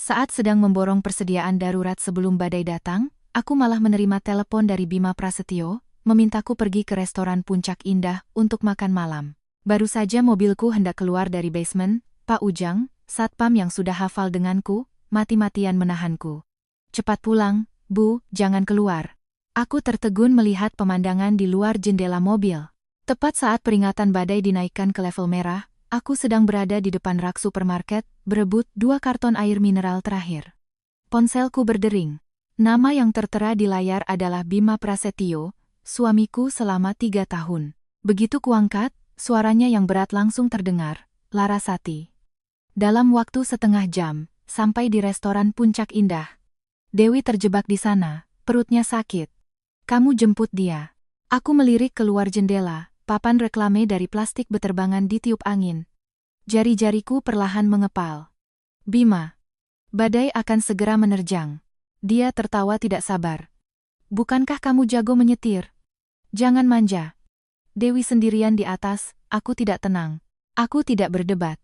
Saat sedang memborong persediaan darurat sebelum badai datang, aku malah menerima telepon dari Bima Prasetyo, memintaku pergi ke restoran Puncak Indah untuk makan malam. Baru saja mobilku hendak keluar dari basement, Pak Ujang, satpam yang sudah hafal denganku, mati-matian menahanku. "Cepat pulang, Bu, jangan keluar." Aku tertegun melihat pemandangan di luar jendela mobil. Tepat saat peringatan badai dinaikkan ke level merah, aku sedang berada di depan rak supermarket, berebut 2 karton air mineral terakhir. Ponselku berdering. Nama yang tertera di layar adalah Bima Prasetyo, suamiku selama 3 tahun. Begitu kuangkat, suaranya yang berat langsung terdengar, "Larasati." Dalam waktu setengah jam, sampai di restoran Puncak Indah. Dewi terjebak di sana, perutnya sakit. "Kamu jemput dia." Aku melirik keluar jendela, papan reklame dari plastik beterbangan ditiup angin. Jari-jariku perlahan mengepal. "Bima, badai akan segera menerjang." Dia tertawa tidak sabar. "Bukankah kamu jago menyetir? Jangan manja." Dewi sendirian di atas, aku tidak tenang. Aku tidak berdebat.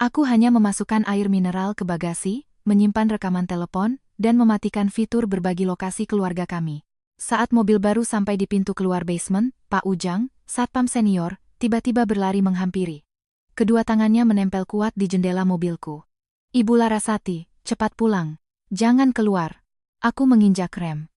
Aku hanya memasukkan air mineral ke bagasi, menyimpan rekaman telepon, dan mematikan fitur berbagi lokasi keluarga kami. Saat mobil baru sampai di pintu keluar basement, Pak Ujang, satpam senior, tiba-tiba berlari menghampiri. Kedua tangannya menempel kuat di jendela mobilku. "Ibu Larasati, cepat pulang. Jangan keluar." Aku menginjak rem.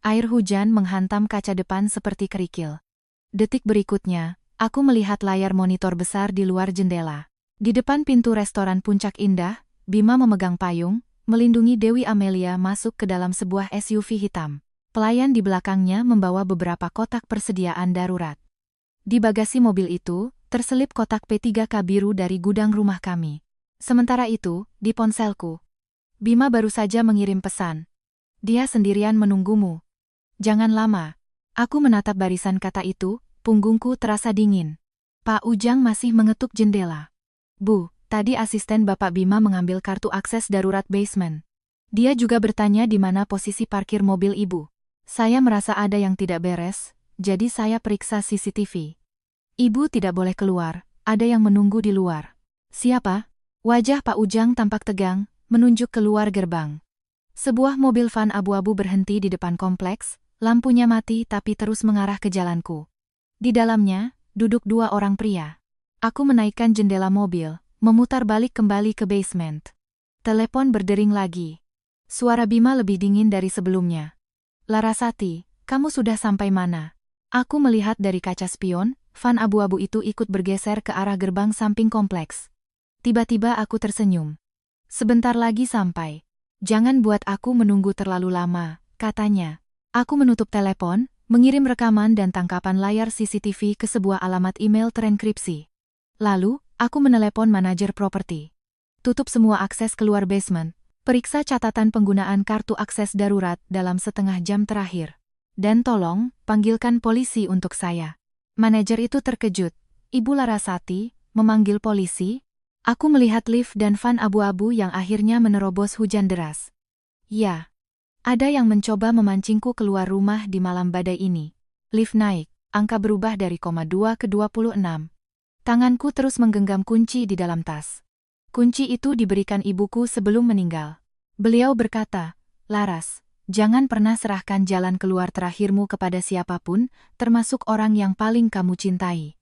Air hujan menghantam kaca depan seperti kerikil. Detik berikutnya, aku melihat layar monitor besar di luar jendela. Di depan pintu restoran Puncak Indah, Bima memegang payung, melindungi Dewi Amelia masuk ke dalam sebuah SUV hitam. Pelayan di belakangnya membawa beberapa kotak persediaan darurat. Di bagasi mobil itu, terselip kotak P3K biru dari gudang rumah kami. Sementara itu, di ponselku, Bima baru saja mengirim pesan. "Dia sendirian menunggumu. Jangan lama." Aku menatap barisan kata itu, punggungku terasa dingin. Pak Ujang masih mengetuk jendela. "Bu, tadi asisten Bapak Bima mengambil kartu akses darurat basement. Dia juga bertanya di mana posisi parkir mobil Ibu. Saya merasa ada yang tidak beres, jadi saya periksa CCTV. Ibu tidak boleh keluar, ada yang menunggu di luar." "Siapa?" Wajah Pak Ujang tampak tegang, menunjuk keluar gerbang. Sebuah mobil van abu-abu berhenti di depan kompleks, lampunya mati tapi terus mengarah ke jalanku. Di dalamnya, duduk 2 orang pria. Aku menaikkan jendela mobil, memutar balik kembali ke basement. Telepon berdering lagi. Suara Bima lebih dingin dari sebelumnya. "Larasati, kamu sudah sampai mana?" Aku melihat dari kaca spion, van abu-abu itu ikut bergeser ke arah gerbang samping kompleks. Tiba-tiba aku tersenyum. "Sebentar lagi sampai. Jangan buat aku menunggu terlalu lama," katanya. Aku menutup telepon, mengirim rekaman dan tangkapan layar CCTV ke sebuah alamat email terenkripsi. Lalu, aku menelepon manajer properti. "Tutup semua akses keluar basement. Periksa catatan penggunaan kartu akses darurat dalam setengah jam terakhir. Dan tolong, panggilkan polisi untuk saya." Manajer itu terkejut. "Ibu Larasati, memanggil polisi?" Aku melihat lift dan van abu-abu yang akhirnya menerobos hujan deras. "Ya, ada yang mencoba memancingku keluar rumah di malam badai ini." Lift naik, angka berubah dari 2 ke 26. Tanganku terus menggenggam kunci di dalam tas. Kunci itu diberikan ibuku sebelum meninggal. Beliau berkata, "Laras, jangan pernah serahkan jalan keluar terakhirmu kepada siapapun, termasuk orang yang paling kamu cintai."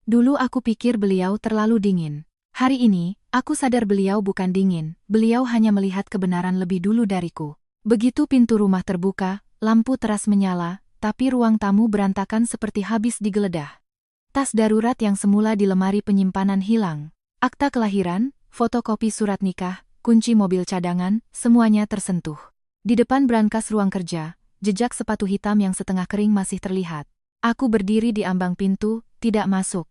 Dulu aku pikir beliau terlalu dingin. Hari ini, aku sadar beliau bukan dingin, beliau hanya melihat kebenaran lebih dulu dariku. Begitu pintu rumah terbuka, lampu teras menyala, tapi ruang tamu berantakan seperti habis digeledah. Tas darurat yang semula di lemari penyimpanan hilang. Akta kelahiran, fotokopi surat nikah, kunci mobil cadangan, semuanya tersentuh. Di depan brankas ruang kerja, jejak sepatu hitam yang setengah kering masih terlihat. Aku berdiri di ambang pintu, tidak masuk.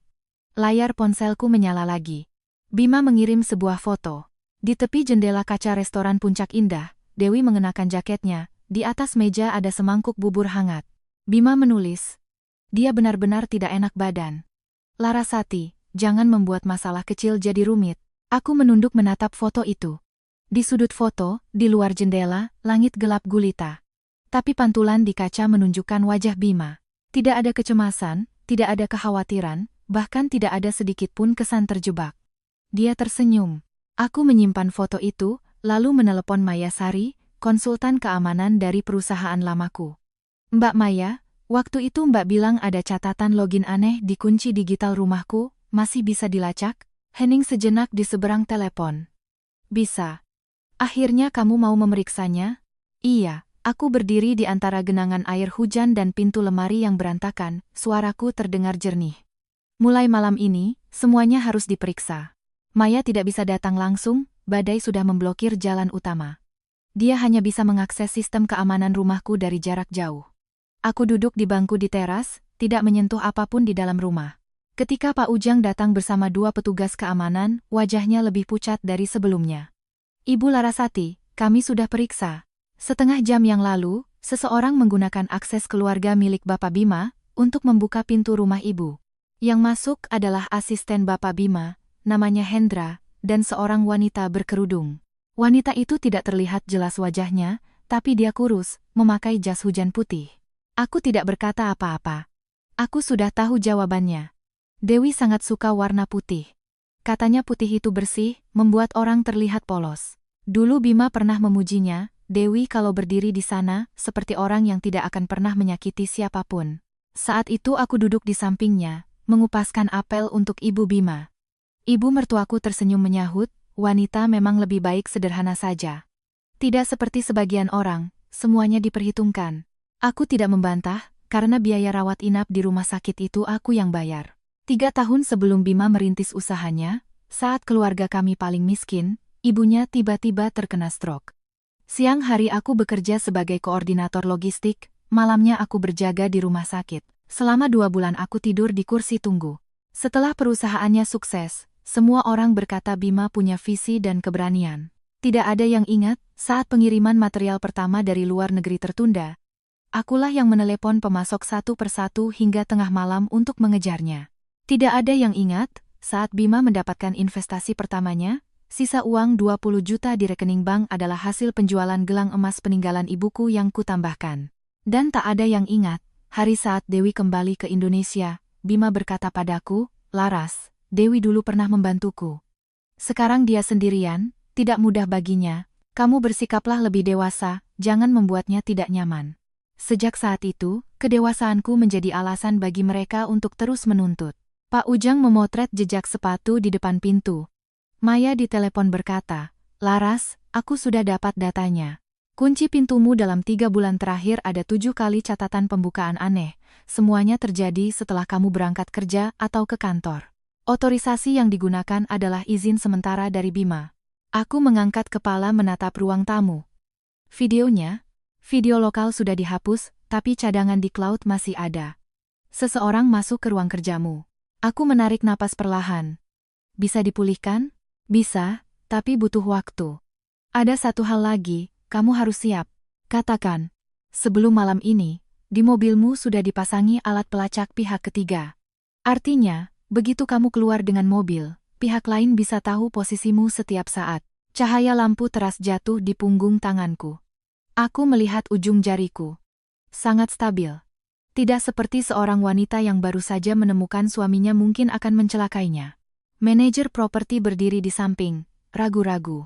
Layar ponselku menyala lagi. Bima mengirim sebuah foto. Di tepi jendela kaca restoran Puncak Indah, Dewi mengenakan jaketnya, di atas meja ada semangkuk bubur hangat. Bima menulis. Dia benar-benar tidak enak badan. "Larasati, jangan membuat masalah kecil jadi rumit." Aku menunduk menatap foto itu. Di sudut foto, di luar jendela, langit gelap gulita. Tapi pantulan di kaca menunjukkan wajah Bima. Tidak ada kecemasan, tidak ada kekhawatiran, bahkan tidak ada sedikit pun kesan terjebak. Dia tersenyum. Aku menyimpan foto itu, lalu menelepon Maya Sari, konsultan keamanan dari perusahaan lamaku. Mbak Maya, waktu itu Mbak bilang ada catatan login aneh di kunci digital rumahku, masih bisa dilacak? Hening sejenak di seberang telepon. Bisa. Akhirnya kamu mau memeriksanya? Iya, aku berdiri di antara genangan air hujan dan pintu lemari yang berantakan, suaraku terdengar jernih. Mulai malam ini, semuanya harus diperiksa. Maya tidak bisa datang langsung, badai sudah memblokir jalan utama. Dia hanya bisa mengakses sistem keamanan rumahku dari jarak jauh. Aku duduk di bangku di teras, tidak menyentuh apapun di dalam rumah. Ketika Pak Ujang datang bersama 2 petugas keamanan, wajahnya lebih pucat dari sebelumnya. Ibu Larasati, kami sudah periksa. Setengah jam yang lalu, seseorang menggunakan akses keluarga milik Bapak Bima untuk membuka pintu rumah ibu. Yang masuk adalah asisten Bapak Bima, namanya Hendra, dan seorang wanita berkerudung. Wanita itu tidak terlihat jelas wajahnya, tapi dia kurus, memakai jas hujan putih. Aku tidak berkata apa-apa. Aku sudah tahu jawabannya. Dewi sangat suka warna putih. Katanya putih itu bersih, membuat orang terlihat polos. Dulu Bima pernah memujinya, Dewi kalau berdiri di sana, seperti orang yang tidak akan pernah menyakiti siapapun. Saat itu aku duduk di sampingnya, mengupaskan apel untuk Ibu Bima. Ibu mertuaku tersenyum menyahut, wanita memang lebih baik sederhana saja. Tidak seperti sebagian orang, semuanya diperhitungkan. Aku tidak membantah, karena biaya rawat inap di rumah sakit itu aku yang bayar. 3 tahun sebelum Bima merintis usahanya, saat keluarga kami paling miskin, ibunya tiba-tiba terkena stroke. Siang hari aku bekerja sebagai koordinator logistik, malamnya aku berjaga di rumah sakit. Selama 2 bulan aku tidur di kursi tunggu. Setelah perusahaannya sukses, semua orang berkata Bima punya visi dan keberanian. Tidak ada yang ingat, saat pengiriman material pertama dari luar negeri tertunda, akulah yang menelepon pemasok satu persatu hingga tengah malam untuk mengejarnya. Tidak ada yang ingat, saat Bima mendapatkan investasi pertamanya, sisa uang 20 juta di rekening bank adalah hasil penjualan gelang emas peninggalan ibuku yang kutambahkan. Dan tak ada yang ingat, hari saat Dewi kembali ke Indonesia, Bima berkata padaku, Laras, Dewi dulu pernah membantuku. Sekarang dia sendirian, tidak mudah baginya, kamu bersikaplah lebih dewasa, jangan membuatnya tidak nyaman. Sejak saat itu, kedewasaanku menjadi alasan bagi mereka untuk terus menuntut. Pak Ujang memotret jejak sepatu di depan pintu. Maya di telepon berkata, Laras, aku sudah dapat datanya. Kunci pintumu dalam 3 bulan terakhir ada 7 kali catatan pembukaan aneh. Semuanya terjadi setelah kamu berangkat kerja atau ke kantor. Otorisasi yang digunakan adalah izin sementara dari Bima. Aku mengangkat kepala menatap ruang tamu. Video lokal sudah dihapus, tapi cadangan di cloud masih ada. Seseorang masuk ke ruang kerjamu. Aku menarik napas perlahan. Bisa dipulihkan? Bisa, tapi butuh waktu. Ada satu hal lagi, kamu harus siap. Katakan. Sebelum malam ini, di mobilmu sudah dipasangi alat pelacak pihak ketiga. Artinya, begitu kamu keluar dengan mobil, pihak lain bisa tahu posisimu setiap saat. Cahaya lampu teras jatuh di punggung tanganku. Aku melihat ujung jariku. Sangat stabil. Tidak seperti seorang wanita yang baru saja menemukan suaminya mungkin akan mencelakainya. Manajer properti berdiri di samping, ragu-ragu.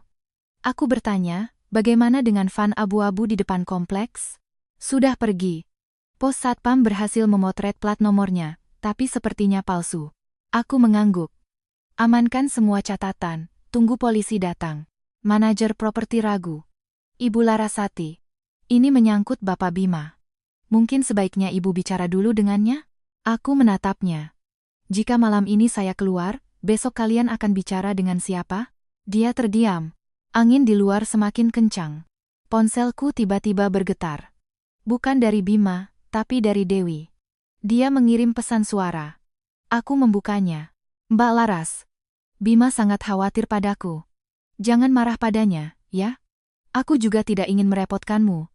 Aku bertanya, bagaimana dengan van abu-abu di depan kompleks? Sudah pergi. Pos Satpam berhasil memotret plat nomornya, tapi sepertinya palsu. Aku mengangguk. Amankan semua catatan, tunggu polisi datang. Manajer properti ragu. Ibu Larasati. Ini menyangkut Bapak Bima. Mungkin sebaiknya ibu bicara dulu dengannya? Aku menatapnya. Jika malam ini saya keluar, besok kalian akan bicara dengan siapa? Dia terdiam. Angin di luar semakin kencang. Ponselku tiba-tiba bergetar. Bukan dari Bima, tapi dari Dewi. Dia mengirim pesan suara. Aku membukanya. Mbak Laras. Bima sangat khawatir padaku. Jangan marah padanya, ya? Aku juga tidak ingin merepotkanmu.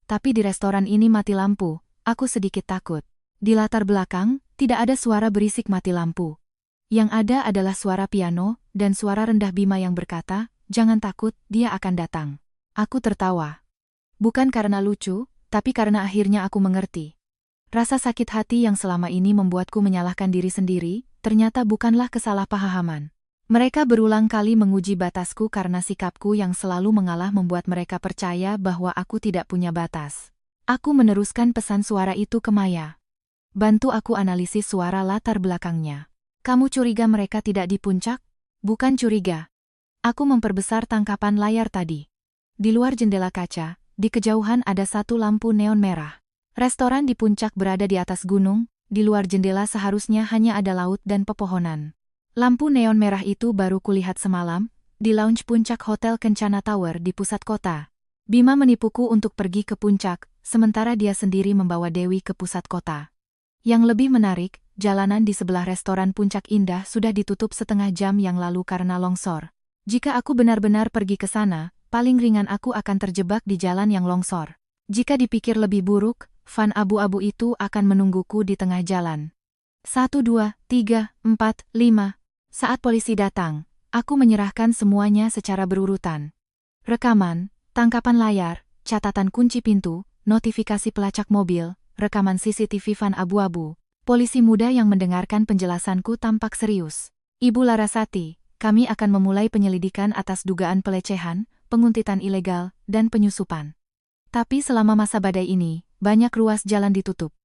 Tapi di restoran ini mati lampu, aku sedikit takut. Di latar belakang, tidak ada suara berisik mati lampu. Yang ada adalah suara piano, dan suara rendah Bima yang berkata, jangan takut, dia akan datang. Aku tertawa. Bukan karena lucu, tapi karena akhirnya aku mengerti. Rasa sakit hati yang selama ini membuatku menyalahkan diri sendiri, ternyata bukanlah kesalahpahaman. Mereka berulang kali menguji batasku karena sikapku yang selalu mengalah membuat mereka percaya bahwa aku tidak punya batas. Aku meneruskan pesan suara itu ke Maya. Bantu aku analisis suara latar belakangnya. Kamu curiga mereka tidak di puncak? Bukan curiga. Aku memperbesar tangkapan layar tadi. Di luar jendela kaca, di kejauhan ada satu lampu neon merah. Restoran di puncak berada di atas gunung, di luar jendela seharusnya hanya ada laut dan pepohonan. Lampu neon merah itu baru kulihat semalam, di lounge puncak Hotel Kencana Tower di pusat kota. Bima menipuku untuk pergi ke puncak, sementara dia sendiri membawa Dewi ke pusat kota. Yang lebih menarik, jalanan di sebelah restoran Puncak Indah sudah ditutup setengah jam yang lalu karena longsor. Jika aku benar-benar pergi ke sana, paling ringan aku akan terjebak di jalan yang longsor. Jika dipikir lebih buruk, van abu-abu itu akan menungguku di tengah jalan. 1, 2, 3, 4, 5. Saat polisi datang, aku menyerahkan semuanya secara berurutan. Rekaman, tangkapan layar, catatan kunci pintu, notifikasi pelacak mobil, rekaman CCTV van abu-abu. Polisi muda yang mendengarkan penjelasanku tampak serius. Ibu Larasati, kami akan memulai penyelidikan atas dugaan pelecehan, penguntitan ilegal, dan penyusupan. Tapi selama masa badai ini, banyak ruas jalan ditutup.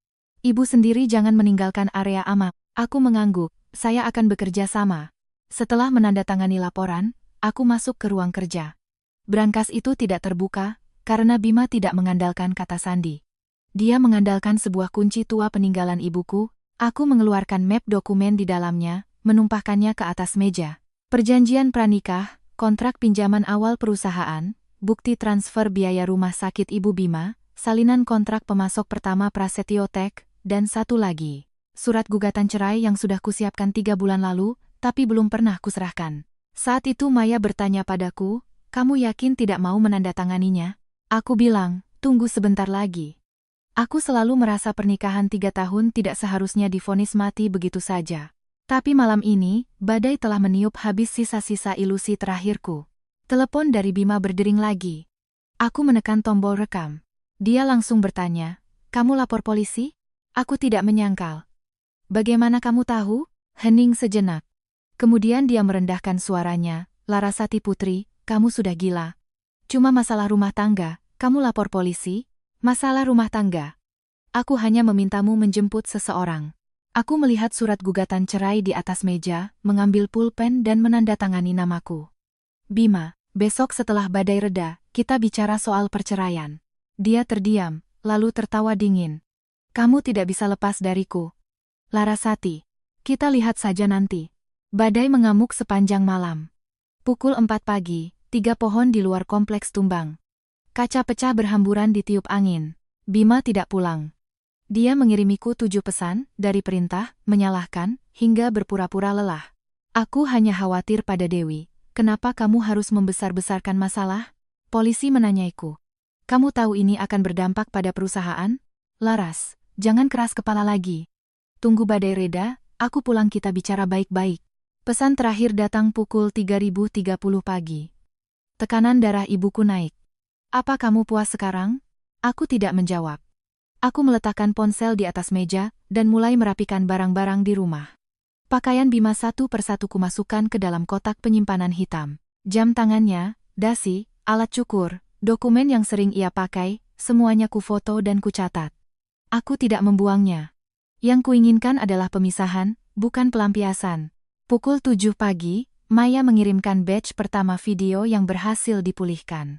Ibu sendiri jangan meninggalkan area aman. Aku mengangguk, saya akan bekerja sama. Setelah menandatangani laporan, aku masuk ke ruang kerja. Brankas itu tidak terbuka, karena Bima tidak mengandalkan kata sandi. Dia mengandalkan sebuah kunci tua peninggalan ibuku. Aku mengeluarkan map dokumen di dalamnya, menumpahkannya ke atas meja. Perjanjian pranikah, kontrak pinjaman awal perusahaan, bukti transfer biaya rumah sakit Ibu Bima, salinan kontrak pemasok pertama Prasetyo Tech, dan satu lagi. Surat gugatan cerai yang sudah kusiapkan 3 bulan lalu, tapi belum pernah kuserahkan. Saat itu Maya bertanya padaku, kamu yakin tidak mau menandatanganinya? Aku bilang, tunggu sebentar lagi. Aku selalu merasa pernikahan 3 tahun tidak seharusnya divonis mati begitu saja. Tapi malam ini, badai telah meniup habis sisa-sisa ilusi terakhirku. Telepon dari Bima berdering lagi. Aku menekan tombol rekam. Dia langsung bertanya, kamu lapor polisi? Aku tidak menyangkal. Bagaimana kamu tahu? Hening sejenak. Kemudian dia merendahkan suaranya, Larasati Putri, kamu sudah gila. Cuma masalah rumah tangga, kamu lapor polisi? Masalah rumah tangga. Aku hanya memintamu menjemput seseorang. Aku melihat surat gugatan cerai di atas meja, mengambil pulpen dan menandatangani namaku. Bima, besok setelah badai reda, kita bicara soal perceraian. Dia terdiam, lalu tertawa dingin. Kamu tidak bisa lepas dariku. Larasati, kita lihat saja nanti. Badai mengamuk sepanjang malam. Pukul 4 pagi, 3 pohon di luar kompleks tumbang. Kaca pecah berhamburan ditiup angin. Bima tidak pulang. Dia mengirimiku 7 pesan, dari perintah, menyalahkan, hingga berpura-pura lelah. Aku hanya khawatir pada Dewi. Kenapa kamu harus membesar-besarkan masalah? Polisi menanyaiku. Kamu tahu ini akan berdampak pada perusahaan? Laras, jangan keras kepala lagi. Tunggu badai reda, aku pulang kita bicara baik-baik. Pesan terakhir datang pukul 3.30 pagi. Tekanan darah ibuku naik. Apa kamu puas sekarang? Aku tidak menjawab. Aku meletakkan ponsel di atas meja, dan mulai merapikan barang-barang di rumah. Pakaian Bima satu persatu kumasukkan ke dalam kotak penyimpanan hitam. Jam tangannya, dasi, alat cukur, dokumen yang sering ia pakai, semuanya kufoto dan kucatat. Aku tidak membuangnya. Yang kuinginkan adalah pemisahan, bukan pelampiasan. Pukul 7 pagi, Maya mengirimkan batch pertama video yang berhasil dipulihkan.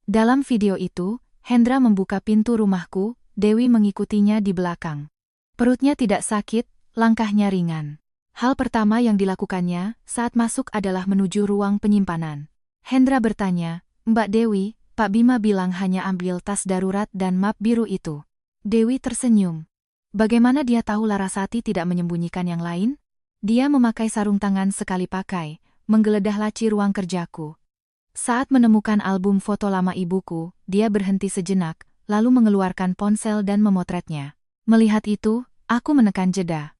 Dalam video itu, Hendra membuka pintu rumahku, Dewi mengikutinya di belakang. Perutnya tidak sakit, langkahnya ringan. Hal pertama yang dilakukannya saat masuk adalah menuju ruang penyimpanan. Hendra bertanya, Mbak Dewi, Pak Bima bilang hanya ambil tas darurat dan map biru itu. Dewi tersenyum. Bagaimana dia tahu Larasati tidak menyembunyikan yang lain? Dia memakai sarung tangan sekali pakai, menggeledah laci ruang kerjaku. Saat menemukan album foto lama ibuku, dia berhenti sejenak, lalu mengeluarkan ponsel dan memotretnya. Melihat itu, aku menekan jeda.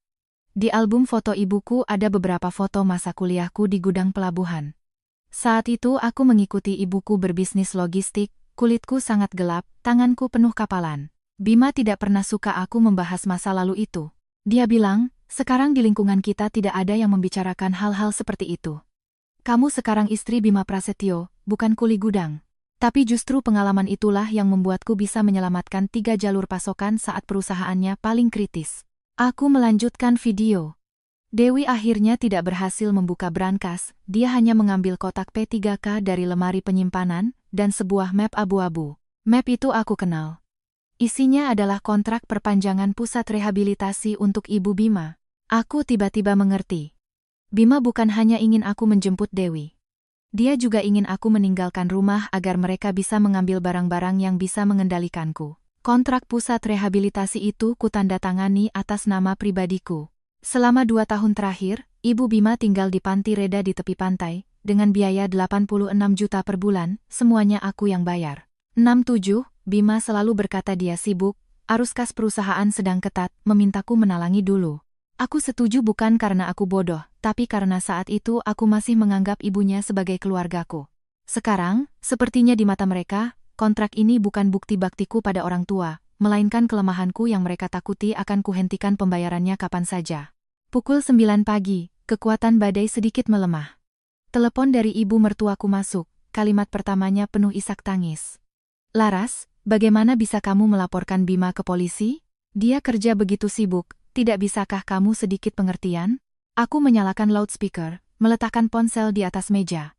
Di album foto ibuku ada beberapa foto masa kuliahku di gudang pelabuhan. Saat itu aku mengikuti ibuku berbisnis logistik, kulitku sangat gelap, tanganku penuh kapalan. Bima tidak pernah suka aku membahas masa lalu itu. Dia bilang, sekarang di lingkungan kita tidak ada yang membicarakan hal-hal seperti itu. Kamu sekarang istri Bima Prasetyo, bukan kuli gudang. Tapi justru pengalaman itulah yang membuatku bisa menyelamatkan 3 jalur pasokan saat perusahaannya paling kritis. Aku melanjutkan video. Dewi akhirnya tidak berhasil membuka brankas, dia hanya mengambil kotak P3K dari lemari penyimpanan, dan sebuah map abu-abu. Map itu aku kenal. Isinya adalah kontrak perpanjangan pusat rehabilitasi untuk Ibu Bima. Aku tiba-tiba mengerti. Bima bukan hanya ingin aku menjemput Dewi. Dia juga ingin aku meninggalkan rumah agar mereka bisa mengambil barang-barang yang bisa mengendalikanku. Kontrak pusat rehabilitasi itu kutandatangani atas nama pribadiku. Selama 2 tahun terakhir, Ibu Bima tinggal di panti reda di tepi pantai, dengan biaya 86 juta per bulan, semuanya aku yang bayar. 67, Bima selalu berkata dia sibuk, arus kas perusahaan sedang ketat, memintaku menalangi dulu. Aku setuju bukan karena aku bodoh, tapi karena saat itu aku masih menganggap ibunya sebagai keluargaku. Sekarang, sepertinya di mata mereka, kontrak ini bukan bukti baktiku pada orang tua, melainkan kelemahanku yang mereka takuti akan kuhentikan pembayarannya kapan saja. Pukul 9 pagi, kekuatan badai sedikit melemah. Telepon dari ibu mertuaku masuk, kalimat pertamanya penuh isak tangis. Laras, bagaimana bisa kamu melaporkan Bima ke polisi? Dia kerja begitu sibuk. Tidak bisakah kamu sedikit pengertian? Aku menyalakan loudspeaker, meletakkan ponsel di atas meja.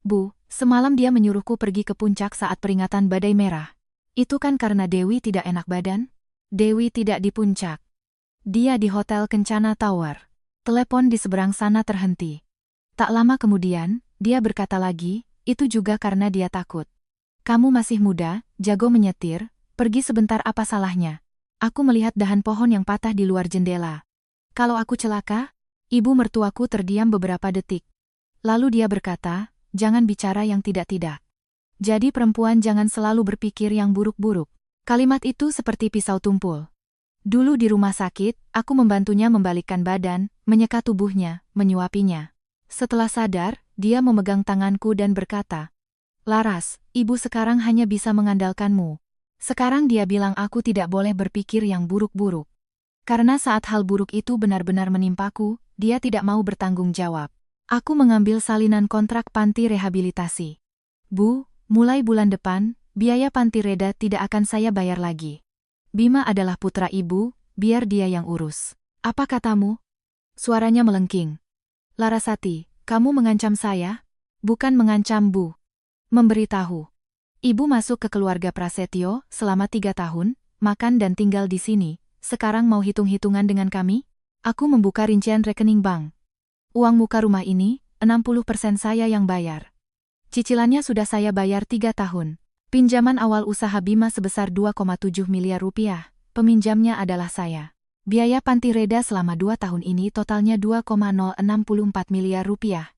Bu, semalam dia menyuruhku pergi ke puncak saat peringatan badai merah. Itu kan karena Dewi tidak enak badan? Dewi tidak di puncak. Dia di Hotel Kencana Tower. Telepon di seberang sana terhenti. Tak lama kemudian, dia berkata lagi, itu juga karena dia takut. Kamu masih muda, jago menyetir, pergi sebentar apa salahnya? Aku melihat dahan pohon yang patah di luar jendela. Kalau aku celaka? Ibu mertuaku terdiam beberapa detik. Lalu dia berkata, jangan bicara yang tidak-tidak. Jadi perempuan jangan selalu berpikir yang buruk-buruk. Kalimat itu seperti pisau tumpul. Dulu di rumah sakit, aku membantunya membalikkan badan, menyeka tubuhnya, menyuapinya. Setelah sadar, dia memegang tanganku dan berkata, Laras, ibu sekarang hanya bisa mengandalkanmu. Sekarang dia bilang aku tidak boleh berpikir yang buruk-buruk. Karena saat hal buruk itu benar-benar menimpaku, dia tidak mau bertanggung jawab. Aku mengambil salinan kontrak panti rehabilitasi. Bu, mulai bulan depan, biaya panti reda tidak akan saya bayar lagi. Bima adalah putra ibu, biar dia yang urus. Apa katamu? Suaranya melengking. Larasati, kamu mengancam saya? Bukan mengancam, Bu. Memberitahu. Ibu masuk ke keluarga Prasetyo selama 3 tahun, makan dan tinggal di sini. Sekarang mau hitung-hitungan dengan kami? Aku membuka rincian rekening bank. Uang muka rumah ini, 60% saya yang bayar. Cicilannya sudah saya bayar 3 tahun. Pinjaman awal usaha Bima sebesar 2,7 miliar rupiah. Peminjamnya adalah saya. Biaya panti reda selama 2 tahun ini totalnya 2,064 miliar rupiah.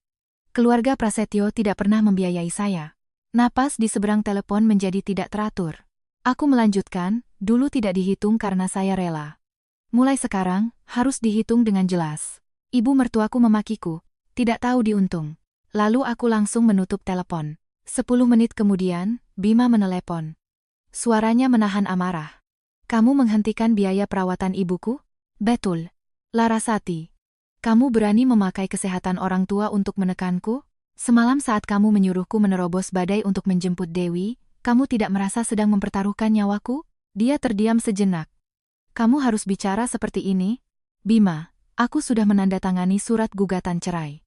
Keluarga Prasetyo tidak pernah membiayai saya. Napas di seberang telepon menjadi tidak teratur. Aku melanjutkan, dulu tidak dihitung karena saya rela. Mulai sekarang, harus dihitung dengan jelas. Ibu mertuaku memakiku, tidak tahu diuntung. Lalu aku langsung menutup telepon. 10 menit kemudian, Bima menelepon. Suaranya menahan amarah. Kamu menghentikan biaya perawatan ibuku? Betul. Larasati. Kamu berani memakai kesehatan orang tua untuk menekanku? Semalam saat kamu menyuruhku menerobos badai untuk menjemput Dewi, kamu tidak merasa sedang mempertaruhkan nyawaku? Dia terdiam sejenak. Kamu harus bicara seperti ini? Bima, aku sudah menandatangani surat gugatan cerai.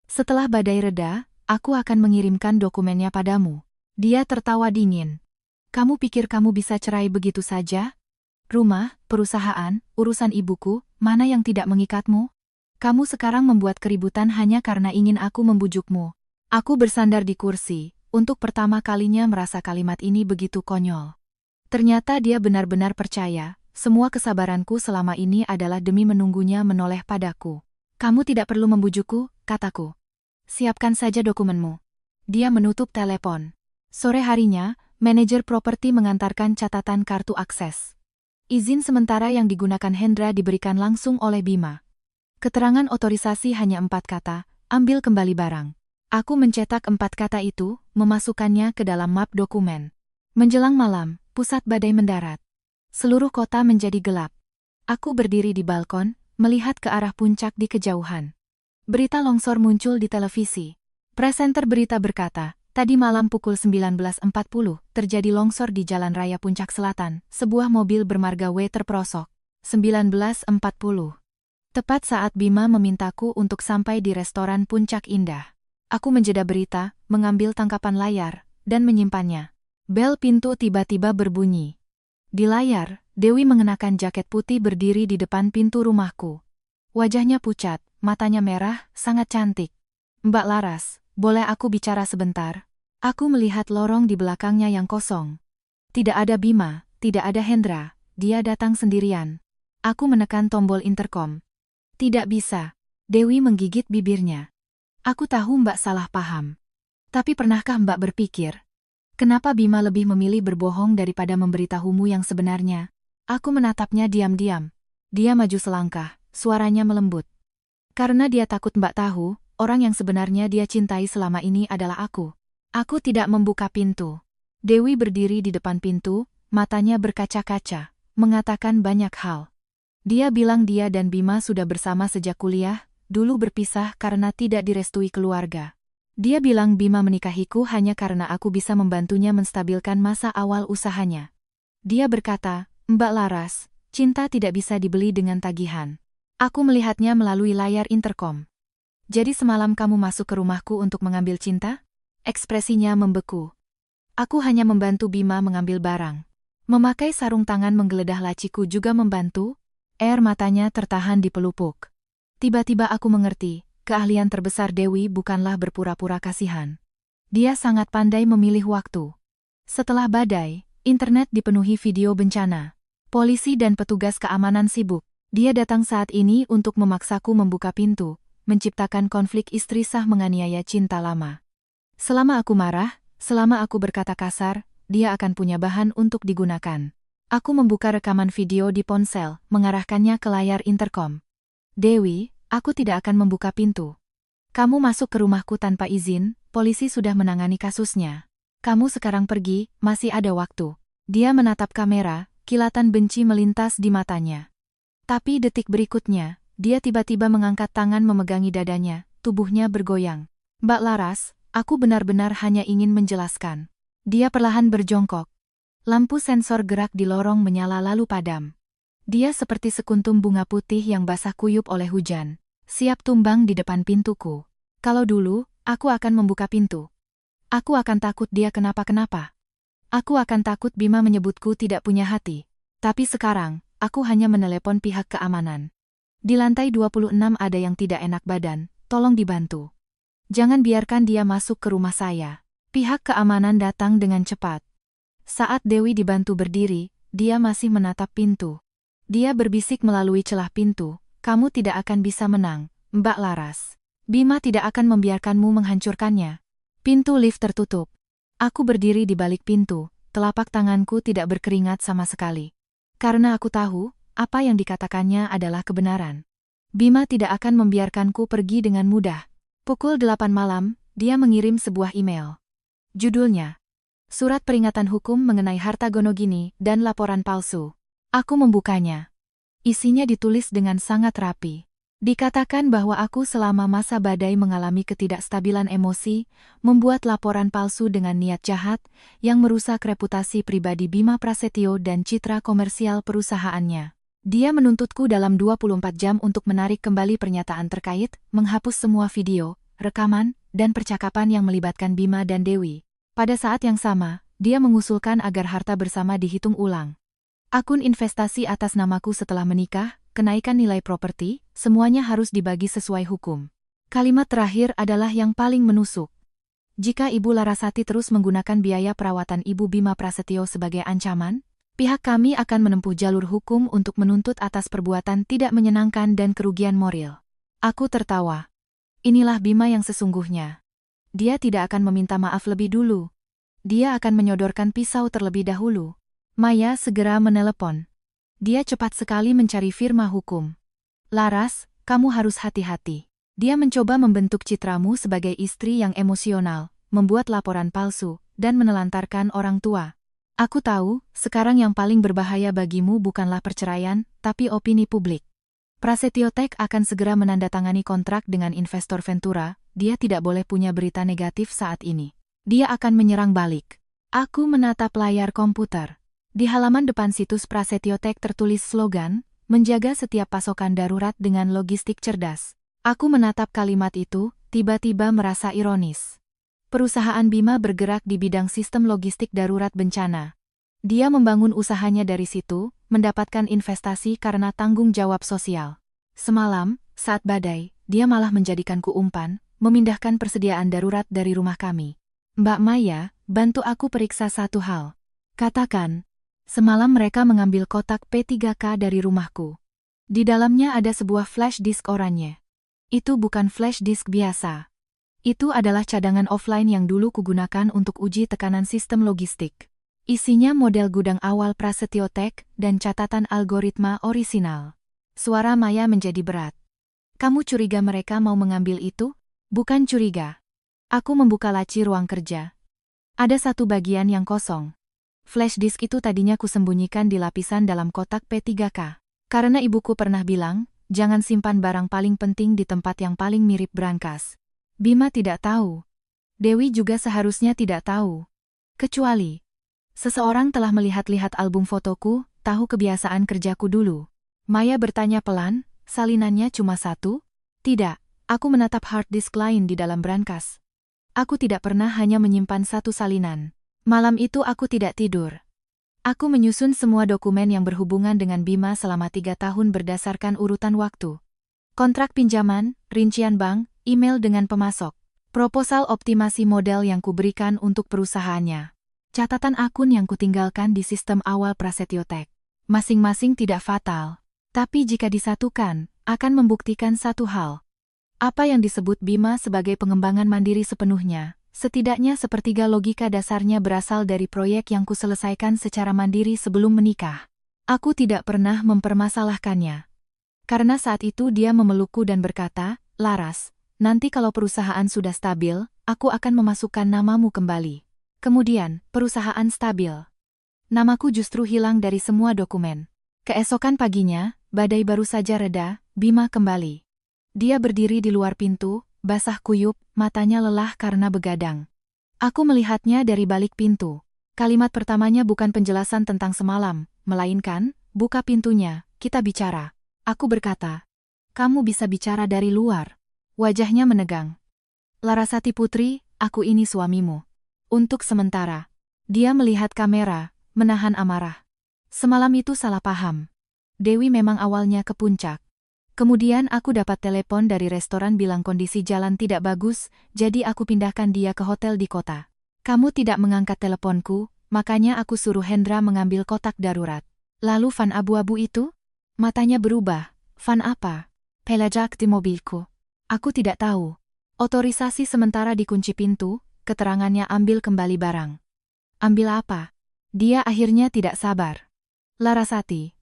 Setelah badai reda, aku akan mengirimkan dokumennya padamu. Dia tertawa dingin. Kamu pikir kamu bisa cerai begitu saja? Rumah, perusahaan, urusan ibuku, mana yang tidak mengikatmu? Kamu sekarang membuat keributan hanya karena ingin aku membujukmu. Aku bersandar di kursi, untuk pertama kalinya merasa kalimat ini begitu konyol. Ternyata dia benar-benar percaya, semua kesabaranku selama ini adalah demi menunggunya menoleh padaku. Kamu tidak perlu membujukku, kataku. Siapkan saja dokumenmu. Dia menutup telepon. Sore harinya, manajer properti mengantarkan catatan kartu akses. Izin sementara yang digunakan Hendra diberikan langsung oleh Bima. Keterangan otorisasi hanya 4 kata, ambil kembali barang. Aku mencetak 4 kata itu, memasukkannya ke dalam map dokumen. Menjelang malam, pusat badai mendarat. Seluruh kota menjadi gelap. Aku berdiri di balkon, melihat ke arah puncak di kejauhan. Berita longsor muncul di televisi. Presenter berita berkata, tadi malam pukul 19.40, terjadi longsor di Jalan Raya Puncak Selatan, sebuah mobil bermarga W terperosok. 19.40. Tepat saat Bima memintaku untuk sampai di restoran Puncak Indah. Aku menjeda berita, mengambil tangkapan layar, dan menyimpannya. Bel pintu tiba-tiba berbunyi. Di layar, Dewi mengenakan jaket putih berdiri di depan pintu rumahku. Wajahnya pucat, matanya merah, sangat cantik. Mbak Laras, boleh aku bicara sebentar? Aku melihat lorong di belakangnya yang kosong. Tidak ada Bima, tidak ada Hendra, dia datang sendirian. Aku menekan tombol interkom. Tidak bisa. Dewi menggigit bibirnya. Aku tahu Mbak salah paham. Tapi pernahkah Mbak berpikir, kenapa Bima lebih memilih berbohong daripada memberitahumu yang sebenarnya? Aku menatapnya diam-diam. Dia maju selangkah, suaranya melembut. Karena dia takut Mbak tahu, orang yang sebenarnya dia cintai selama ini adalah aku. Aku tidak membuka pintu. Dewi berdiri di depan pintu, matanya berkaca-kaca, mengatakan banyak hal. Dia bilang dia dan Bima sudah bersama sejak kuliah, dulu berpisah karena tidak direstui keluarga. Dia bilang Bima menikahiku hanya karena aku bisa membantunya menstabilkan masa awal usahanya. Dia berkata, Mbak Laras, cinta tidak bisa dibeli dengan tagihan. Aku melihatnya melalui layar interkom. Jadi semalam kamu masuk ke rumahku untuk mengambil cinta? Ekspresinya membeku. Aku hanya membantu Bima mengambil barang. Memakai sarung tangan menggeledah laciku juga membantu. Air matanya tertahan di pelupuk. Tiba-tiba aku mengerti, keahlian terbesar Dewi bukanlah berpura-pura kasihan. Dia sangat pandai memilih waktu. Setelah badai, internet dipenuhi video bencana. Polisi dan petugas keamanan sibuk. Dia datang saat ini untuk memaksaku membuka pintu, menciptakan konflik istri sah menganiaya cinta lama. Selama aku marah, selama aku berkata kasar, dia akan punya bahan untuk digunakan. Aku membuka rekaman video di ponsel, mengarahkannya ke layar interkom. Dewi, aku tidak akan membuka pintu. Kamu masuk ke rumahku tanpa izin, polisi sudah menangani kasusnya. Kamu sekarang pergi, masih ada waktu. Dia menatap kamera, kilatan benci melintas di matanya. Tapi detik berikutnya, dia tiba-tiba mengangkat tangan memegangi dadanya, tubuhnya bergoyang. Mbak Laras, aku benar-benar hanya ingin menjelaskan. Dia perlahan berjongkok. Lampu sensor gerak di lorong menyala lalu padam. Dia seperti sekuntum bunga putih yang basah kuyup oleh hujan, siap tumbang di depan pintuku. Kalau dulu, aku akan membuka pintu. Aku akan takut dia kenapa-kenapa. Aku akan takut Bima menyebutku tidak punya hati. Tapi sekarang, aku hanya menelepon pihak keamanan. Di lantai 26 ada yang tidak enak badan, tolong dibantu. Jangan biarkan dia masuk ke rumah saya. Pihak keamanan datang dengan cepat. Saat Dewi dibantu berdiri, dia masih menatap pintu. Dia berbisik melalui celah pintu, kamu tidak akan bisa menang, Mbak Laras. Bima tidak akan membiarkanmu menghancurkannya. Pintu lift tertutup. Aku berdiri di balik pintu, telapak tanganku tidak berkeringat sama sekali. Karena aku tahu, apa yang dikatakannya adalah kebenaran. Bima tidak akan membiarkanku pergi dengan mudah. Pukul 8 malam, dia mengirim sebuah email. Judulnya, Surat Peringatan Hukum Mengenai Harta Gonogini dan Laporan Palsu. Aku membukanya. Isinya ditulis dengan sangat rapi. Dikatakan bahwa aku selama masa badai mengalami ketidakstabilan emosi, membuat laporan palsu dengan niat jahat, yang merusak reputasi pribadi Bima Prasetyo dan citra komersial perusahaannya. Dia menuntutku dalam 24 jam untuk menarik kembali pernyataan terkait, menghapus semua video, rekaman, dan percakapan yang melibatkan Bima dan Dewi. Pada saat yang sama, dia mengusulkan agar harta bersama dihitung ulang. Akun investasi atas namaku setelah menikah, kenaikan nilai properti, semuanya harus dibagi sesuai hukum. Kalimat terakhir adalah yang paling menusuk. Jika Ibu Larasati terus menggunakan biaya perawatan Ibu Bima Prasetyo sebagai ancaman, pihak kami akan menempuh jalur hukum untuk menuntut atas perbuatan tidak menyenangkan dan kerugian moral. Aku tertawa. Inilah Bima yang sesungguhnya. Dia tidak akan meminta maaf lebih dulu. Dia akan menyodorkan pisau terlebih dahulu. Maya segera menelepon. Dia cepat sekali mencari firma hukum. Laras, kamu harus hati-hati. Dia mencoba membentuk citramu sebagai istri yang emosional, membuat laporan palsu, dan menelantarkan orang tua. Aku tahu, sekarang yang paling berbahaya bagimu bukanlah perceraian, tapi opini publik. Prasetyo Tech akan segera menandatangani kontrak dengan investor Ventura, dia tidak boleh punya berita negatif saat ini. Dia akan menyerang balik. Aku menatap layar komputer. Di halaman depan situs Prasetyo Tech tertulis slogan, menjaga setiap pasokan darurat dengan logistik cerdas. Aku menatap kalimat itu, tiba-tiba merasa ironis. Perusahaan Bima bergerak di bidang sistem logistik darurat bencana. Dia membangun usahanya dari situ, mendapatkan investasi karena tanggung jawab sosial. Semalam, saat badai, dia malah menjadikanku umpan, memindahkan persediaan darurat dari rumah kami. Mbak Maya, bantu aku periksa satu hal. Katakan, semalam mereka mengambil kotak P3K dari rumahku. Di dalamnya ada sebuah flash disk oranye. Itu bukan flash disk biasa. Itu adalah cadangan offline yang dulu kugunakan untuk uji tekanan sistem logistik. Isinya model gudang awal Prasetyo Tech dan catatan algoritma orisinal. Suara Maya menjadi berat. Kamu curiga mereka mau mengambil itu? Bukan curiga. Aku membuka laci ruang kerja. Ada satu bagian yang kosong. Flash disk itu tadinya kusembunyikan di lapisan dalam kotak P3K. Karena ibuku pernah bilang, jangan simpan barang paling penting di tempat yang paling mirip brankas. Bima tidak tahu. Dewi juga seharusnya tidak tahu. Kecuali seseorang telah melihat-lihat album fotoku, tahu kebiasaan kerjaku dulu. Maya bertanya pelan, salinannya cuma satu? Tidak, aku menatap hard disk lain di dalam brankas. Aku tidak pernah hanya menyimpan satu salinan. Malam itu aku tidak tidur. Aku menyusun semua dokumen yang berhubungan dengan Bima selama 3 tahun berdasarkan urutan waktu. Kontrak pinjaman, rincian bank, email dengan pemasok, proposal optimasi model yang kuberikan untuk perusahaannya, catatan akun yang kutinggalkan di sistem awal Prasetyo Tech. Masing-masing tidak fatal, tapi jika disatukan, akan membuktikan satu hal. Apa yang disebut Bima sebagai pengembangan mandiri sepenuhnya, setidaknya sepertiga logika dasarnya berasal dari proyek yang kuselesaikan secara mandiri sebelum menikah. Aku tidak pernah mempermasalahkannya. Karena saat itu dia memelukku dan berkata, Laras, nanti kalau perusahaan sudah stabil, aku akan memasukkan namamu kembali. Kemudian, perusahaan stabil. Namaku justru hilang dari semua dokumen. Keesokan paginya, badai baru saja reda, Bima kembali. Dia berdiri di luar pintu, basah kuyup, matanya lelah karena begadang. Aku melihatnya dari balik pintu. Kalimat pertamanya bukan penjelasan tentang semalam, melainkan, buka pintunya, kita bicara. Aku berkata, kamu bisa bicara dari luar. Wajahnya menegang. Larasati Putri, aku ini suamimu. Untuk sementara. Dia melihat kamera, menahan amarah. Semalam itu salah paham. Dewi memang awalnya ke puncak. Kemudian aku dapat telepon dari restoran bilang kondisi jalan tidak bagus, jadi aku pindahkan dia ke hotel di kota. Kamu tidak mengangkat teleponku, makanya aku suruh Hendra mengambil kotak darurat. Lalu van abu-abu itu? Matanya berubah. Van apa? Pelajak di mobilku. Aku tidak tahu. Otorisasi sementara dikunci pintu, keterangannya ambil kembali barang. Ambil apa? Dia akhirnya tidak sabar. Larasati.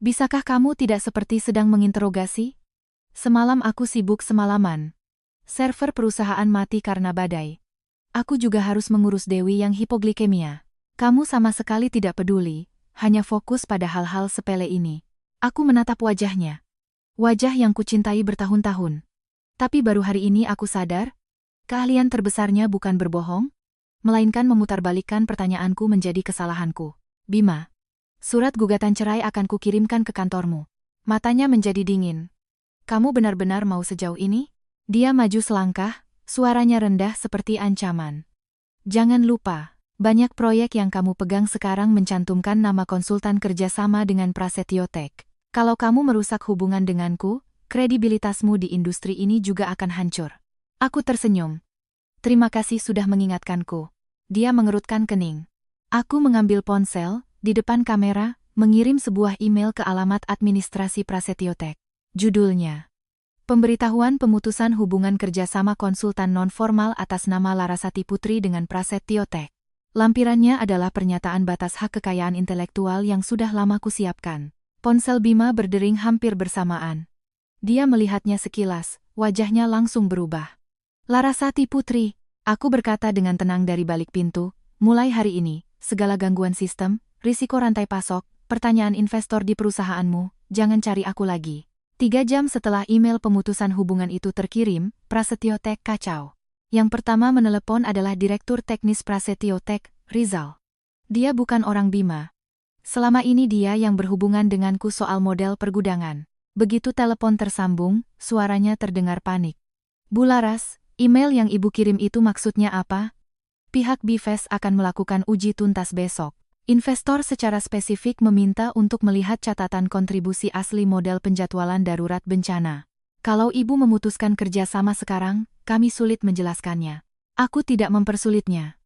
Bisakah kamu tidak seperti sedang menginterogasi? Semalam aku sibuk semalaman. Server perusahaan mati karena badai. Aku juga harus mengurus Dewi yang hipoglikemia. Kamu sama sekali tidak peduli, hanya fokus pada hal-hal sepele ini. Aku menatap wajahnya. Wajah yang kucintai bertahun-tahun. Tapi baru hari ini aku sadar, keahlian terbesarnya bukan berbohong, melainkan memutarbalikkan pertanyaanku menjadi kesalahanku. Bima. Surat gugatan cerai akan kukirimkan ke kantormu. Matanya menjadi dingin. Kamu benar-benar mau sejauh ini? Dia maju selangkah, suaranya rendah seperti ancaman. Jangan lupa, banyak proyek yang kamu pegang sekarang mencantumkan nama konsultan kerjasama dengan Prasetyo Tech. Kalau kamu merusak hubungan denganku, kredibilitasmu di industri ini juga akan hancur. Aku tersenyum. Terima kasih sudah mengingatkanku. Dia mengerutkan kening. Aku mengambil ponsel, di depan kamera, mengirim sebuah email ke alamat administrasi Prasetyo Tech. Judulnya, Pemberitahuan Pemutusan Hubungan Kerjasama Konsultan Non-Formal atas nama Larasati Putri dengan Prasetyo Tech. Lampirannya adalah pernyataan batas hak kekayaan intelektual yang sudah lama kusiapkan. Ponsel Bima berdering hampir bersamaan. Dia melihatnya sekilas, wajahnya langsung berubah. Larasati Putri, aku berkata dengan tenang dari balik pintu, mulai hari ini, segala gangguan sistem, risiko rantai pasok, pertanyaan investor di perusahaanmu, jangan cari aku lagi. 3 jam setelah email pemutusan hubungan itu terkirim, Prasetyo Tech kacau. Yang pertama menelepon adalah Direktur Teknis Prasetyo Tech, Rizal. Dia bukan orang Bima. Selama ini dia yang berhubungan denganku soal model pergudangan. Begitu telepon tersambung, suaranya terdengar panik. Bu Laras, email yang ibu kirim itu maksudnya apa? Pihak Bifes akan melakukan uji tuntas besok. Investor secara spesifik meminta untuk melihat catatan kontribusi asli model penjadwalan darurat bencana. Kalau ibu memutuskan kerjasama sekarang, kami sulit menjelaskannya. Aku tidak mempersulitnya.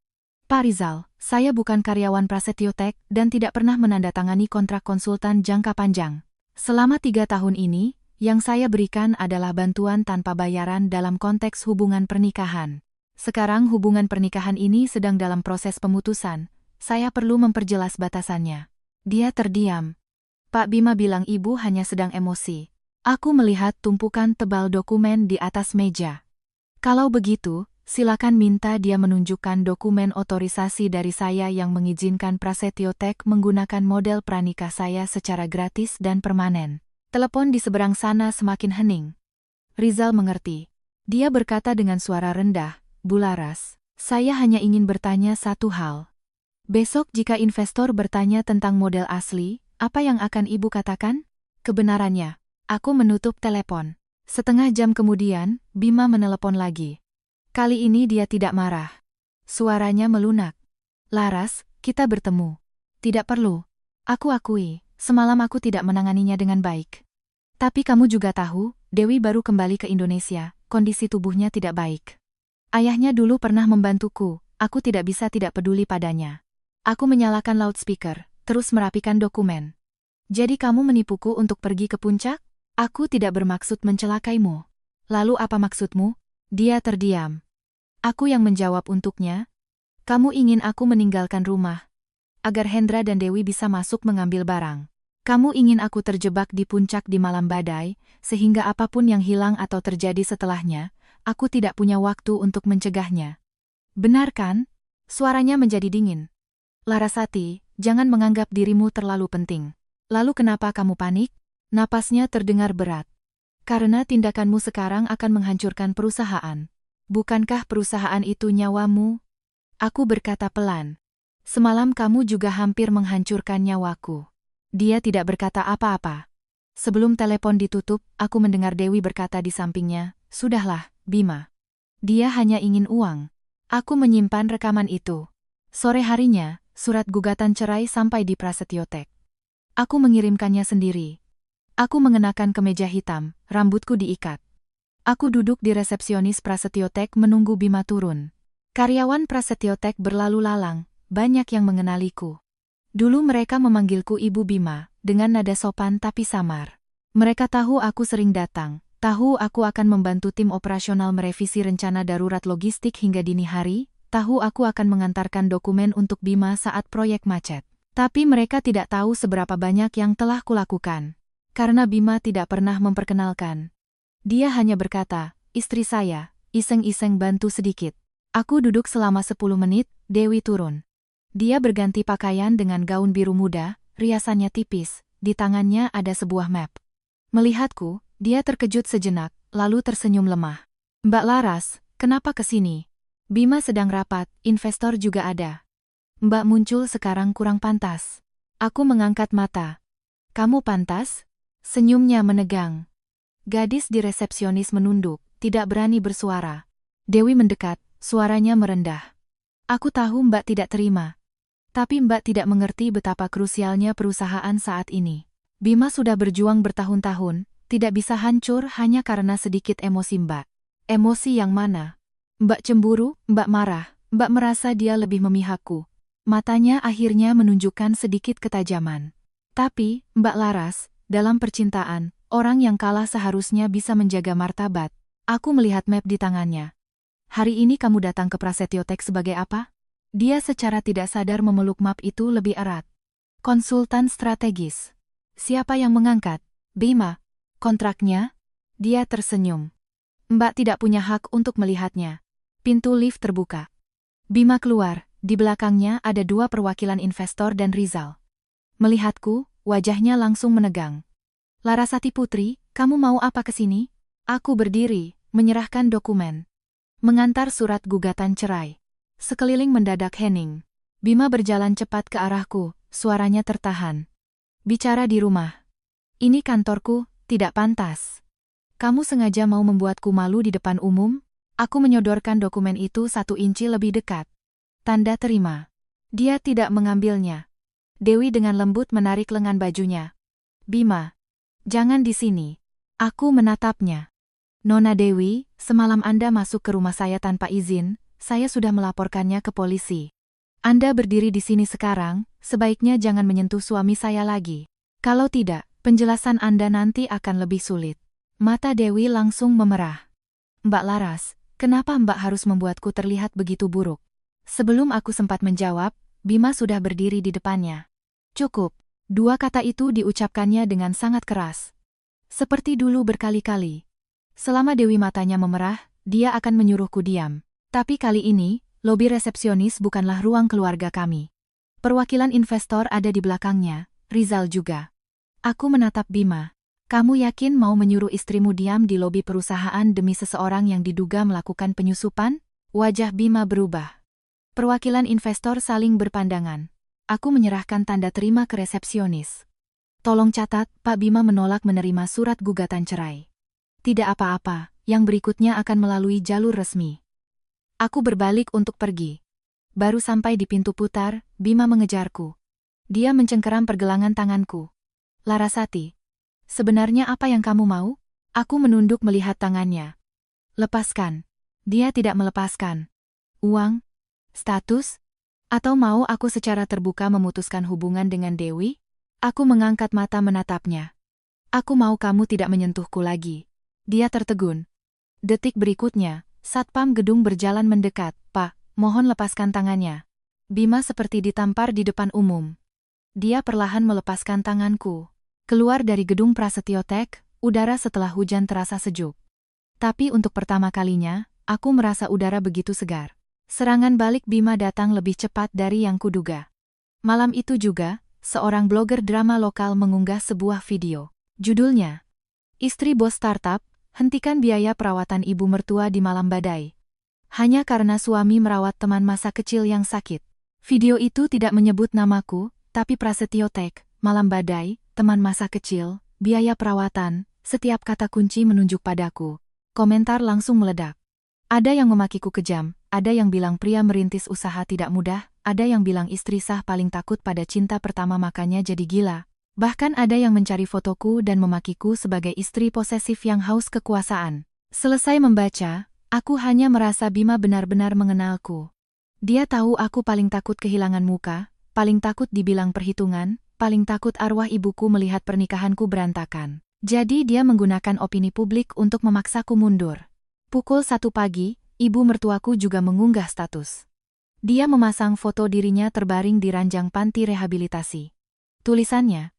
Pak Rizal, saya bukan karyawan Prasetyo Tech dan tidak pernah menandatangani kontrak konsultan jangka panjang. Selama 3 tahun ini, yang saya berikan adalah bantuan tanpa bayaran dalam konteks hubungan pernikahan. Sekarang hubungan pernikahan ini sedang dalam proses pemutusan. Saya perlu memperjelas batasannya. Dia terdiam. Pak Bima bilang ibu hanya sedang emosi. Aku melihat tumpukan tebal dokumen di atas meja. Kalau begitu, silakan minta dia menunjukkan dokumen otorisasi dari saya yang mengizinkan Prasetyo Tech menggunakan model pranikah saya secara gratis dan permanen. Telepon di seberang sana semakin hening. Rizal mengerti. Dia berkata dengan suara rendah, Bu Laras, saya hanya ingin bertanya satu hal. Besok jika investor bertanya tentang model asli, apa yang akan ibu katakan? Kebenarannya. Aku menutup telepon. Setengah jam kemudian, Bima menelepon lagi. Kali ini dia tidak marah. Suaranya melunak. Laras, kita bertemu. Tidak perlu. Aku akui, semalam aku tidak menanganinya dengan baik. Tapi kamu juga tahu, Dewi baru kembali ke Indonesia, kondisi tubuhnya tidak baik. Ayahnya dulu pernah membantuku, aku tidak bisa tidak peduli padanya. Aku menyalakan loudspeaker, terus merapikan dokumen. Jadi kamu menipuku untuk pergi ke puncak? Aku tidak bermaksud mencelakaimu. Lalu apa maksudmu? Dia terdiam. Aku yang menjawab untuknya. Kamu ingin aku meninggalkan rumah, agar Hendra dan Dewi bisa masuk mengambil barang. Kamu ingin aku terjebak di puncak di malam badai, sehingga apapun yang hilang atau terjadi setelahnya, aku tidak punya waktu untuk mencegahnya. Benar kan? Suaranya menjadi dingin. Larasati, jangan menganggap dirimu terlalu penting. Lalu kenapa kamu panik? Napasnya terdengar berat. Karena tindakanmu sekarang akan menghancurkan perusahaan. Bukankah perusahaan itu nyawamu? Aku berkata pelan. Semalam kamu juga hampir menghancurkan nyawaku. Dia tidak berkata apa-apa. Sebelum telepon ditutup, aku mendengar Dewi berkata di sampingnya, "Sudahlah, Bima. Dia hanya ingin uang." Aku menyimpan rekaman itu. Sore harinya, surat gugatan cerai sampai di Prasetyo Tech. Aku mengirimkannya sendiri. Aku mengenakan kemeja hitam, rambutku diikat. Aku duduk di resepsionis Prasetyo Tech menunggu Bima turun. Karyawan Prasetyo Tech berlalu lalang, banyak yang mengenaliku. Dulu mereka memanggilku Ibu Bima, dengan nada sopan tapi samar. Mereka tahu aku sering datang, tahu aku akan membantu tim operasional merevisi rencana darurat logistik hingga dini hari, tahu aku akan mengantarkan dokumen untuk Bima saat proyek macet. Tapi mereka tidak tahu seberapa banyak yang telah kulakukan. Karena Bima tidak pernah memperkenalkan. Dia hanya berkata, "Istri saya, iseng-iseng bantu sedikit." Aku duduk selama 10 menit, Dewi turun. Dia berganti pakaian dengan gaun biru muda, riasannya tipis, di tangannya ada sebuah map. Melihatku, dia terkejut sejenak, lalu tersenyum lemah. "Mbak Laras, kenapa kesini? Bima sedang rapat, investor juga ada." Mbak muncul sekarang kurang pantas. Aku mengangkat mata. "Kamu pantas?" Senyumnya menegang. Gadis di resepsionis menunduk, tidak berani bersuara. Dewi mendekat, suaranya merendah. "Aku tahu Mbak tidak terima. Tapi Mbak tidak mengerti betapa krusialnya perusahaan saat ini. Bima sudah berjuang bertahun-tahun, tidak bisa hancur hanya karena sedikit emosi Mbak." "Emosi yang mana? Mbak cemburu, Mbak marah, Mbak merasa dia lebih memihakku." Matanya akhirnya menunjukkan sedikit ketajaman. "Tapi, Mbak Laras, dalam percintaan, orang yang kalah seharusnya bisa menjaga martabat." Aku melihat map di tangannya. "Hari ini kamu datang ke Prasetyo Tech sebagai apa?" Dia secara tidak sadar memeluk map itu lebih erat. "Konsultan strategis." Siapa yang mengangkat? "Bima." "Kontraknya?" Dia tersenyum. "Mbak tidak punya hak untuk melihatnya." Pintu lift terbuka. Bima keluar, di belakangnya ada 2 perwakilan investor dan Rizal. Melihatku, wajahnya langsung menegang. "Larasati Putri, Kamu mau apa ke sini? Aku berdiri, menyerahkan dokumen. Mengantar surat gugatan cerai. Sekeliling mendadak hening. Bima berjalan cepat ke arahku, suaranya tertahan. Bicara di rumah. Ini kantorku, tidak pantas. Kamu sengaja mau membuatku malu di depan umum? Aku menyodorkan dokumen itu 1 inci lebih dekat. Tanda terima. Dia tidak mengambilnya. Dewi dengan lembut menarik lengan bajunya. Bima, jangan di sini. Aku menatapnya. Nona Dewi, semalam Anda masuk ke rumah saya tanpa izin, saya sudah melaporkannya ke polisi. Anda berdiri di sini sekarang, sebaiknya jangan menyentuh suami saya lagi. Kalau tidak, penjelasan Anda nanti akan lebih sulit. Mata Dewi langsung memerah. Mbak Laras, kenapa Mbak harus membuatku terlihat begitu buruk? Sebelum aku sempat menjawab, Bima sudah berdiri di depannya. Cukup. 2 kata itu diucapkannya dengan sangat keras. Seperti dulu berkali-kali. Selama Dewi matanya memerah, dia akan menyuruhku diam. Tapi kali ini, lobi resepsionis bukanlah ruang keluarga kami. Perwakilan investor ada di belakangnya, Rizal juga. Aku menatap Bima. Kamu yakin mau menyuruh istrimu diam di lobi perusahaan demi seseorang yang diduga melakukan penyusupan? Wajah Bima berubah. Perwakilan investor saling berpandangan. Aku menyerahkan tanda terima ke resepsionis. Tolong catat, Pak Bima menolak menerima surat gugatan cerai. Tidak apa-apa, yang berikutnya akan melalui jalur resmi. Aku berbalik untuk pergi. Baru sampai di pintu putar, Bima mengejarku. Dia mencengkeram pergelangan tanganku. Larasati, sebenarnya apa yang kamu mau? Aku menunduk melihat tangannya. Lepaskan. Dia tidak melepaskan. Uang? Status? Atau mau aku secara terbuka memutuskan hubungan dengan Dewi? Aku mengangkat mata menatapnya. Aku mau kamu tidak menyentuhku lagi. Dia tertegun. Detik berikutnya, Satpam gedung berjalan mendekat. Pak, mohon lepaskan tangannya. Bima seperti ditampar di depan umum. Dia perlahan melepaskan tanganku. Keluar dari gedung Prasetyo Tech, udara setelah hujan terasa sejuk. Tapi untuk pertama kalinya, aku merasa udara begitu segar. Serangan balik Bima datang lebih cepat dari yang kuduga. Malam itu juga, seorang blogger drama lokal mengunggah sebuah video. Judulnya, Istri Bos Startup, Hentikan Biaya Perawatan Ibu Mertua di Malam Badai. Hanya karena suami merawat teman masa kecil yang sakit. Video itu tidak menyebut namaku, tapi Prasetyo Tech, Malam Badai, teman masa kecil, biaya perawatan, setiap kata kunci menunjuk padaku. Komentar langsung meledak. Ada yang memakiku kejam, ada yang bilang pria merintis usaha tidak mudah, ada yang bilang istri sah paling takut pada cinta pertama makanya jadi gila. Bahkan ada yang mencari fotoku dan memakiku sebagai istri posesif yang haus kekuasaan. Selesai membaca, aku hanya merasa Bima benar-benar mengenalku. Dia tahu aku paling takut kehilangan muka, paling takut dibilang perhitungan, paling takut arwah ibuku melihat pernikahanku berantakan. Jadi dia menggunakan opini publik untuk memaksaku mundur. Pukul 1 pagi, ibu mertuaku juga mengunggah status. Dia memasang foto dirinya terbaring di ranjang panti rehabilitasi. Tulisannya,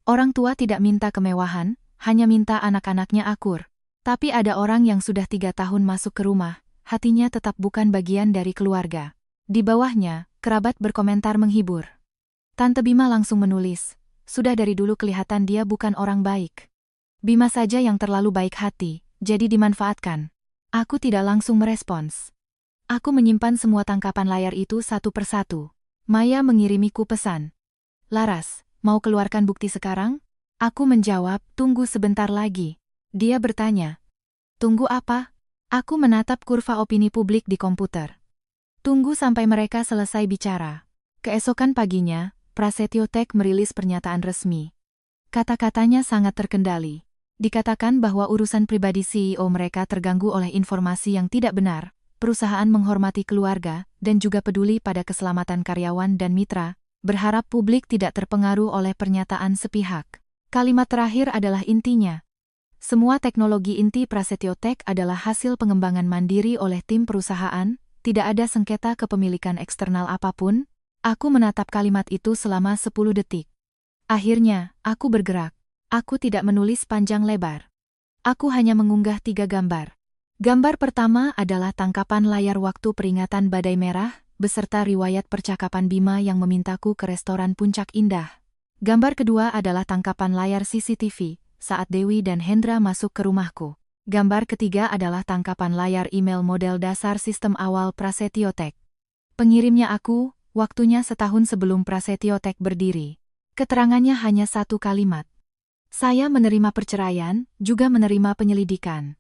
orang tua tidak minta kemewahan, hanya minta anak-anaknya akur. Tapi ada orang yang sudah 3 tahun masuk ke rumah, hatinya tetap bukan bagian dari keluarga. Di bawahnya, kerabat berkomentar menghibur. Tante Bima langsung menulis, sudah dari dulu kelihatan dia bukan orang baik. Bima saja yang terlalu baik hati, jadi dimanfaatkan. Aku tidak langsung merespons. Aku menyimpan semua tangkapan layar itu satu persatu. Maya mengirimiku pesan. Laras, mau keluarkan bukti sekarang? Aku menjawab, tunggu sebentar lagi. Dia bertanya. Tunggu apa? Aku menatap kurva opini publik di komputer. Tunggu sampai mereka selesai bicara. Keesokan paginya, Prasetyo Tech merilis pernyataan resmi. Kata-katanya sangat terkendali. Dikatakan bahwa urusan pribadi CEO mereka terganggu oleh informasi yang tidak benar, perusahaan menghormati keluarga, dan juga peduli pada keselamatan karyawan dan mitra, berharap publik tidak terpengaruh oleh pernyataan sepihak. Kalimat terakhir adalah intinya. Semua teknologi inti Prasetyo Tech adalah hasil pengembangan mandiri oleh tim perusahaan, tidak ada sengketa kepemilikan eksternal apapun. Aku menatap kalimat itu selama 10 detik. Akhirnya, aku bergerak. Aku tidak menulis panjang lebar. Aku hanya mengunggah 3 gambar. Gambar pertama adalah tangkapan layar waktu peringatan Badai Merah, beserta riwayat percakapan Bima yang memintaku ke restoran Puncak Indah. Gambar kedua adalah tangkapan layar CCTV, saat Dewi dan Hendra masuk ke rumahku. Gambar ketiga adalah tangkapan layar email model dasar sistem awal Prasetyo Tech. Pengirimnya aku, waktunya setahun sebelum Prasetyo Tech berdiri. Keterangannya hanya satu kalimat. Saya menerima perceraian, juga menerima penyelidikan.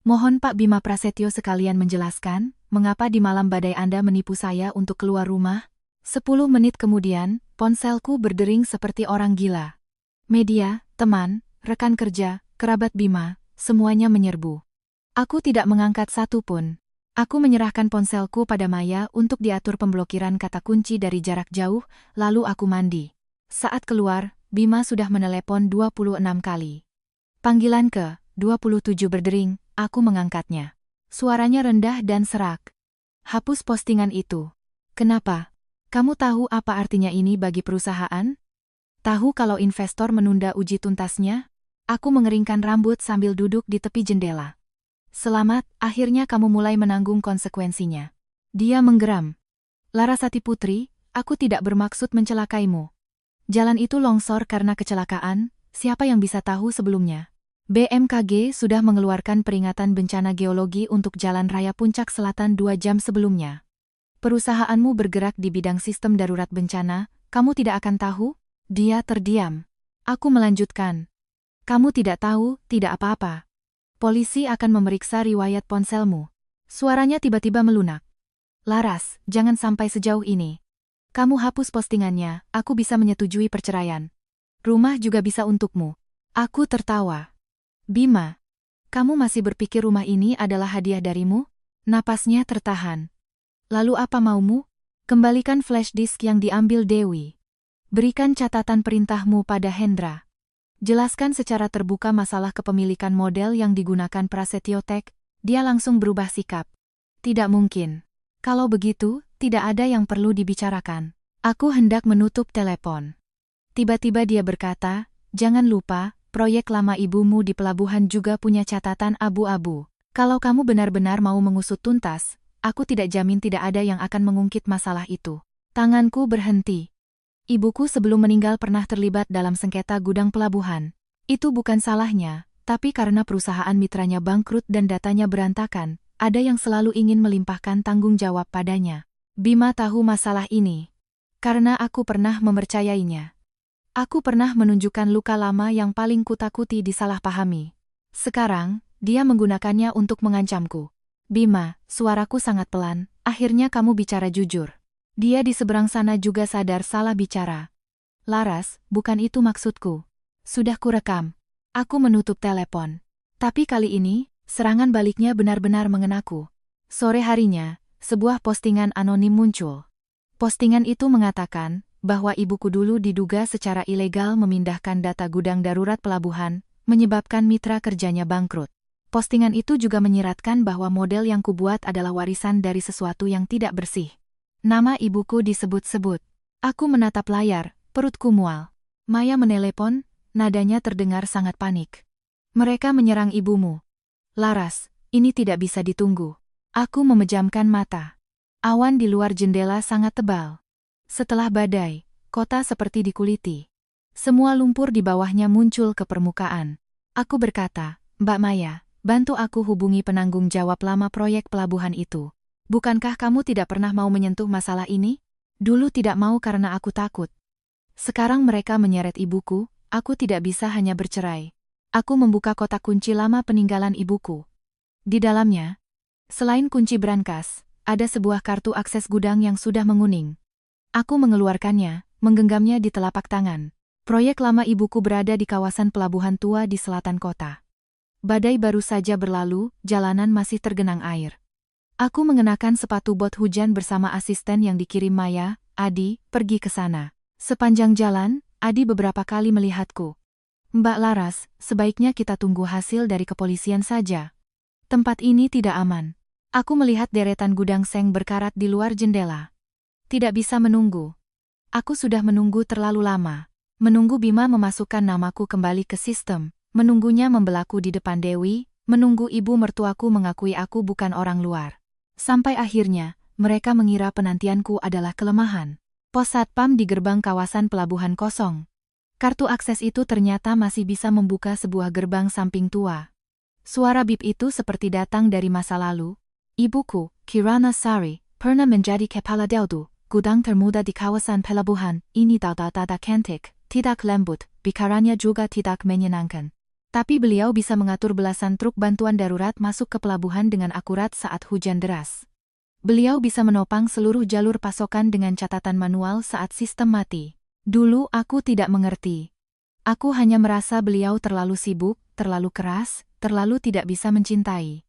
Mohon Pak Bima Prasetyo sekalian menjelaskan, mengapa di malam badai Anda menipu saya untuk keluar rumah? 10 menit kemudian, ponselku berdering seperti orang gila. Media, teman, rekan kerja, kerabat Bima, semuanya menyerbu. Aku tidak mengangkat satu pun. Aku menyerahkan ponselku pada Maya untuk diatur pemblokiran kata kunci dari jarak jauh, lalu aku mandi. Saat keluar, Bima sudah menelepon 26 kali. Panggilan ke-27 berdering, aku mengangkatnya. Suaranya rendah dan serak. Hapus postingan itu. Kenapa? Kamu tahu apa artinya ini bagi perusahaan? Tahu kalau investor menunda uji tuntasnya? Aku mengeringkan rambut sambil duduk di tepi jendela. Selamat, akhirnya kamu mulai menanggung konsekuensinya. Dia menggeram. Larasati Putri, aku tidak bermaksud mencelakaimu. Jalan itu longsor karena kecelakaan, siapa yang bisa tahu sebelumnya? BMKG sudah mengeluarkan peringatan bencana geologi untuk Jalan Raya Puncak Selatan 2 jam sebelumnya. Perusahaanmu bergerak di bidang sistem darurat bencana, kamu tidak akan tahu? Dia terdiam. Aku melanjutkan. Kamu tidak tahu, tidak apa-apa. Polisi akan memeriksa riwayat ponselmu. Suaranya tiba-tiba melunak. Laras, jangan sampai sejauh ini. Kamu hapus postingannya, aku bisa menyetujui perceraian. Rumah juga bisa untukmu. Aku tertawa. Bima, kamu masih berpikir rumah ini adalah hadiah darimu? Napasnya tertahan. Lalu apa maumu? Kembalikan flash disk yang diambil Dewi. Berikan catatan perintahmu pada Hendra. Jelaskan secara terbuka masalah kepemilikan model yang digunakan Prasetyo Tech. Dia langsung berubah sikap. Tidak mungkin. Kalau begitu, tidak ada yang perlu dibicarakan. Aku hendak menutup telepon. Tiba-tiba dia berkata, jangan lupa, proyek lama ibumu di pelabuhan juga punya catatan abu-abu. Kalau kamu benar-benar mau mengusut tuntas, aku tidak jamin tidak ada yang akan mengungkit masalah itu. Tanganku berhenti. Ibuku sebelum meninggal pernah terlibat dalam sengketa gudang pelabuhan. Itu bukan salahnya, tapi karena perusahaan mitranya bangkrut dan datanya berantakan, ada yang selalu ingin melimpahkan tanggung jawab padanya. Bima tahu masalah ini. Karena aku pernah mempercayainya. Aku pernah menunjukkan luka lama yang paling kutakuti disalahpahami. Sekarang, dia menggunakannya untuk mengancamku. Bima, suaraku sangat pelan, akhirnya kamu bicara jujur. Dia di seberang sana juga sadar salah bicara. Laras, bukan itu maksudku. Sudah kurekam. Aku menutup telepon. Tapi kali ini, serangan baliknya benar-benar mengenaku. Sore harinya, sebuah postingan anonim muncul. Postingan itu mengatakan bahwa ibuku dulu diduga secara ilegal memindahkan data gudang darurat pelabuhan, menyebabkan mitra kerjanya bangkrut. Postingan itu juga menyiratkan bahwa model yang kubuat adalah warisan dari sesuatu yang tidak bersih. Nama ibuku disebut-sebut. Aku menatap layar, perutku mual. Maya menelepon, nadanya terdengar sangat panik. Mereka menyerang ibumu. Laras, ini tidak bisa ditunggu. Aku memejamkan mata. Awan di luar jendela sangat tebal. Setelah badai, kota seperti dikuliti. Semua lumpur di bawahnya muncul ke permukaan. Aku berkata, Mbak Maya, bantu aku hubungi penanggung jawab lama proyek pelabuhan itu. Bukankah kamu tidak pernah mau menyentuh masalah ini? Dulu tidak mau karena aku takut. Sekarang mereka menyeret ibuku, aku tidak bisa hanya bercerai. Aku membuka kotak kunci lama peninggalan ibuku. Di dalamnya, selain kunci brankas, ada sebuah kartu akses gudang yang sudah menguning. Aku mengeluarkannya, menggenggamnya di telapak tangan. Proyek lama ibuku berada di kawasan pelabuhan tua di selatan kota. Badai baru saja berlalu, jalanan masih tergenang air. Aku mengenakan sepatu bot hujan bersama asisten yang dikirim Maya, Adi, pergi ke sana. Sepanjang jalan, Adi beberapa kali melihatku. Mbak Laras, sebaiknya kita tunggu hasil dari kepolisian saja. Tempat ini tidak aman. Aku melihat deretan gudang seng berkarat di luar jendela. Tidak bisa menunggu. Aku sudah menunggu terlalu lama. Menunggu Bima memasukkan namaku kembali ke sistem, menunggunya membelaku di depan Dewi, menunggu ibu mertuaku mengakui aku bukan orang luar. Sampai akhirnya, mereka mengira penantianku adalah kelemahan. Pos Satpam di gerbang kawasan pelabuhan kosong. Kartu akses itu ternyata masih bisa membuka sebuah gerbang samping tua. Suara bip itu seperti datang dari masa lalu. Ibuku, Kirana Sari, pernah menjadi kepala deltu, gudang termuda di kawasan pelabuhan. Ini dada cantik, tidak lembut, bicaranya juga tidak menyenangkan. Tapi beliau bisa mengatur belasan truk bantuan darurat masuk ke pelabuhan dengan akurat saat hujan deras. Beliau bisa menopang seluruh jalur pasokan dengan catatan manual saat sistem mati. Dulu aku tidak mengerti. Aku hanya merasa beliau terlalu sibuk, terlalu keras, terlalu tidak bisa mencintai.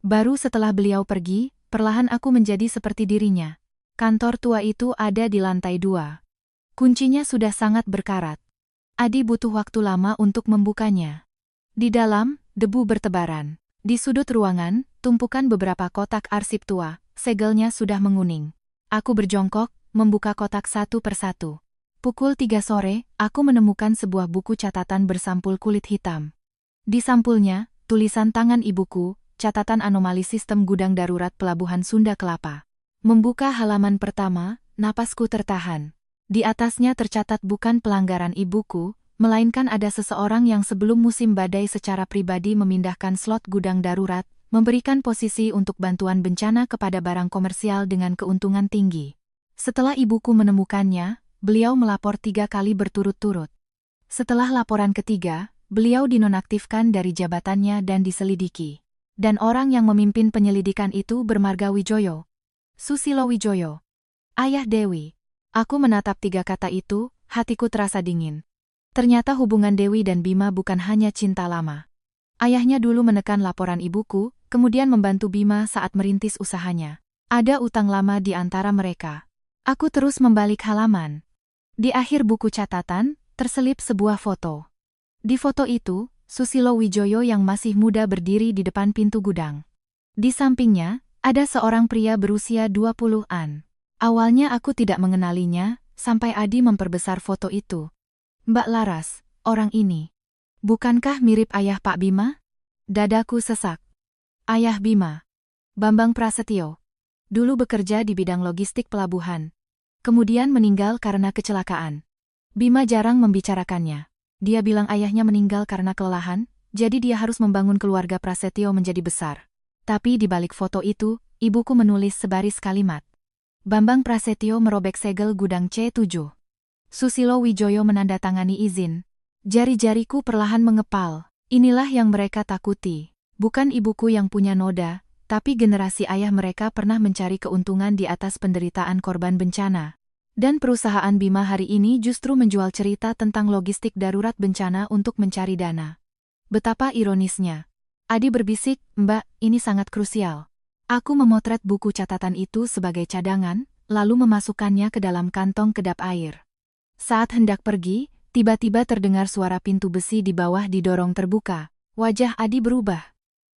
Baru setelah beliau pergi, perlahan aku menjadi seperti dirinya. Kantor tua itu ada di lantai 2. Kuncinya sudah sangat berkarat. Adi butuh waktu lama untuk membukanya. Di dalam, debu bertebaran. Di sudut ruangan, tumpukan beberapa kotak arsip tua, segelnya sudah menguning. Aku berjongkok, membuka kotak satu persatu. Pukul 3 sore, aku menemukan sebuah buku catatan bersampul kulit hitam. Di sampulnya, tulisan tangan ibuku, catatan anomali sistem gudang darurat pelabuhan Sunda Kelapa. Membuka halaman pertama, napasku tertahan. Di atasnya tercatat bukan pelanggaran ibuku, melainkan ada seseorang yang sebelum musim badai secara pribadi memindahkan slot gudang darurat, memberikan posisi untuk bantuan bencana kepada barang komersial dengan keuntungan tinggi. Setelah ibuku menemukannya, beliau melapor 3 kali berturut-turut. Setelah laporan ketiga, beliau dinonaktifkan dari jabatannya dan diselidiki. Dan orang yang memimpin penyelidikan itu bermarga Wijoyo. Susilo Wijoyo. Ayah Dewi. Aku menatap 3 kata itu, hatiku terasa dingin. Ternyata hubungan Dewi dan Bima bukan hanya cinta lama. Ayahnya dulu menekan laporan ibuku, kemudian membantu Bima saat merintis usahanya. Ada utang lama di antara mereka. Aku terus membalik halaman. Di akhir buku catatan, terselip sebuah foto. Di foto itu, Susilo Wijoyo yang masih muda berdiri di depan pintu gudang. Di sampingnya, ada seorang pria berusia 20-an. Awalnya aku tidak mengenalinya, sampai Adi memperbesar foto itu. Mbak Laras, orang ini. Bukankah mirip ayah Pak Bima? Dadaku sesak. Ayah Bima. Bambang Prasetyo. Dulu bekerja di bidang logistik pelabuhan. Kemudian meninggal karena kecelakaan. Bima jarang membicarakannya. Dia bilang ayahnya meninggal karena kelelahan, jadi dia harus membangun keluarga Prasetyo menjadi besar. Tapi di balik foto itu, ibuku menulis sebaris kalimat. Bambang Prasetyo merobek segel gudang C7. Susilo Wijoyo menandatangani izin. Jari-jariku perlahan mengepal. Inilah yang mereka takuti. Bukan ibuku yang punya noda, tapi generasi ayah mereka pernah mencari keuntungan di atas penderitaan korban bencana. Dan perusahaan Bima hari ini justru menjual cerita tentang logistik darurat bencana untuk mencari dana. Betapa ironisnya. Adi berbisik, Mbak, ini sangat krusial. Aku memotret buku catatan itu sebagai cadangan, lalu memasukkannya ke dalam kantong kedap air. Saat hendak pergi, tiba-tiba terdengar suara pintu besi di bawah didorong terbuka. Wajah Adi berubah.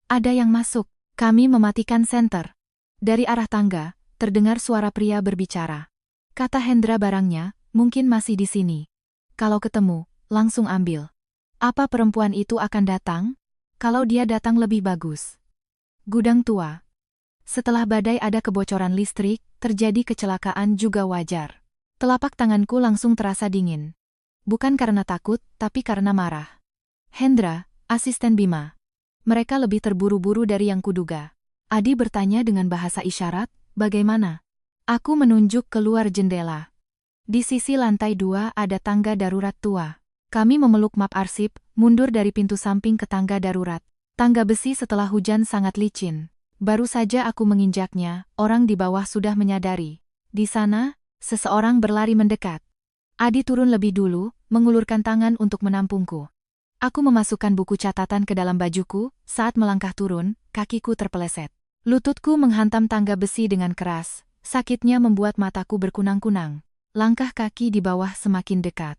Ada yang masuk. Kami mematikan senter. Dari arah tangga, terdengar suara pria berbicara. Kata Hendra barangnya, mungkin masih di sini. Kalau ketemu, langsung ambil. Apa perempuan itu akan datang? Kalau dia datang lebih bagus. Gudang tua. Setelah badai ada kebocoran listrik, terjadi kecelakaan juga wajar. Telapak tanganku langsung terasa dingin. Bukan karena takut, tapi karena marah. Hendra, asisten Bima. Mereka lebih terburu-buru dari yang kuduga. Adi bertanya dengan bahasa isyarat, bagaimana? Aku menunjuk keluar jendela. Di sisi lantai 2 ada tangga darurat tua. Kami memeluk map arsip, mundur dari pintu samping ke tangga darurat. Tangga besi setelah hujan sangat licin. Baru saja aku menginjaknya, orang di bawah sudah menyadari. Di sana, seseorang berlari mendekat. Adi turun lebih dulu, mengulurkan tangan untuk menampungku. Aku memasukkan buku catatan ke dalam bajuku, saat melangkah turun, kakiku terpeleset. Lututku menghantam tangga besi dengan keras, sakitnya membuat mataku berkunang-kunang. Langkah kaki di bawah semakin dekat.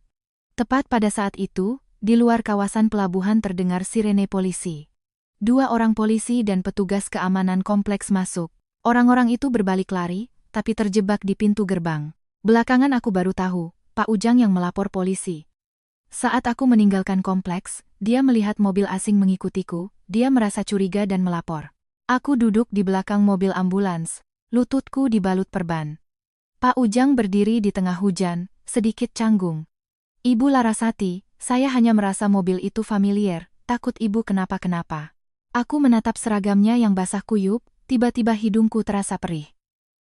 Tepat pada saat itu, di luar kawasan pelabuhan terdengar sirene polisi. 2 orang polisi dan petugas keamanan kompleks masuk. Orang-orang itu berbalik lari, tapi terjebak di pintu gerbang. Belakangan aku baru tahu, Pak Ujang yang melapor polisi. Saat aku meninggalkan kompleks, dia melihat mobil asing mengikutiku, dia merasa curiga dan melapor. Aku duduk di belakang mobil ambulans, lututku dibalut perban. Pak Ujang berdiri di tengah hujan, sedikit canggung. Ibu Larasati, saya hanya merasa mobil itu familiar, takut ibu kenapa-kenapa. Aku menatap seragamnya yang basah kuyup, tiba-tiba hidungku terasa perih.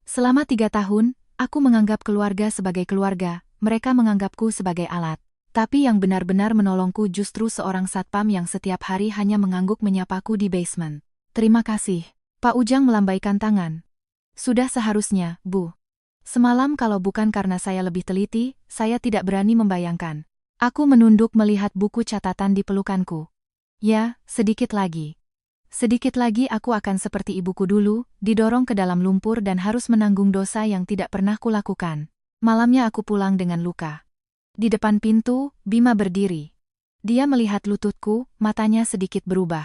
Selama 3 tahun, aku menganggap keluarga sebagai keluarga, mereka menganggapku sebagai alat. Tapi yang benar-benar menolongku justru seorang satpam yang setiap hari hanya mengangguk menyapaku di basement. Terima kasih. Pak Ujang melambaikan tangan. Sudah seharusnya, Bu. Semalam kalau bukan karena saya lebih teliti, saya tidak berani membayangkan. Aku menunduk melihat buku catatan di pelukanku. Ya, sedikit lagi. Sedikit lagi aku akan seperti ibuku dulu, didorong ke dalam lumpur dan harus menanggung dosa yang tidak pernah kulakukan. Malamnya aku pulang dengan luka. Di depan pintu, Bima berdiri. Dia melihat lututku, matanya sedikit berubah.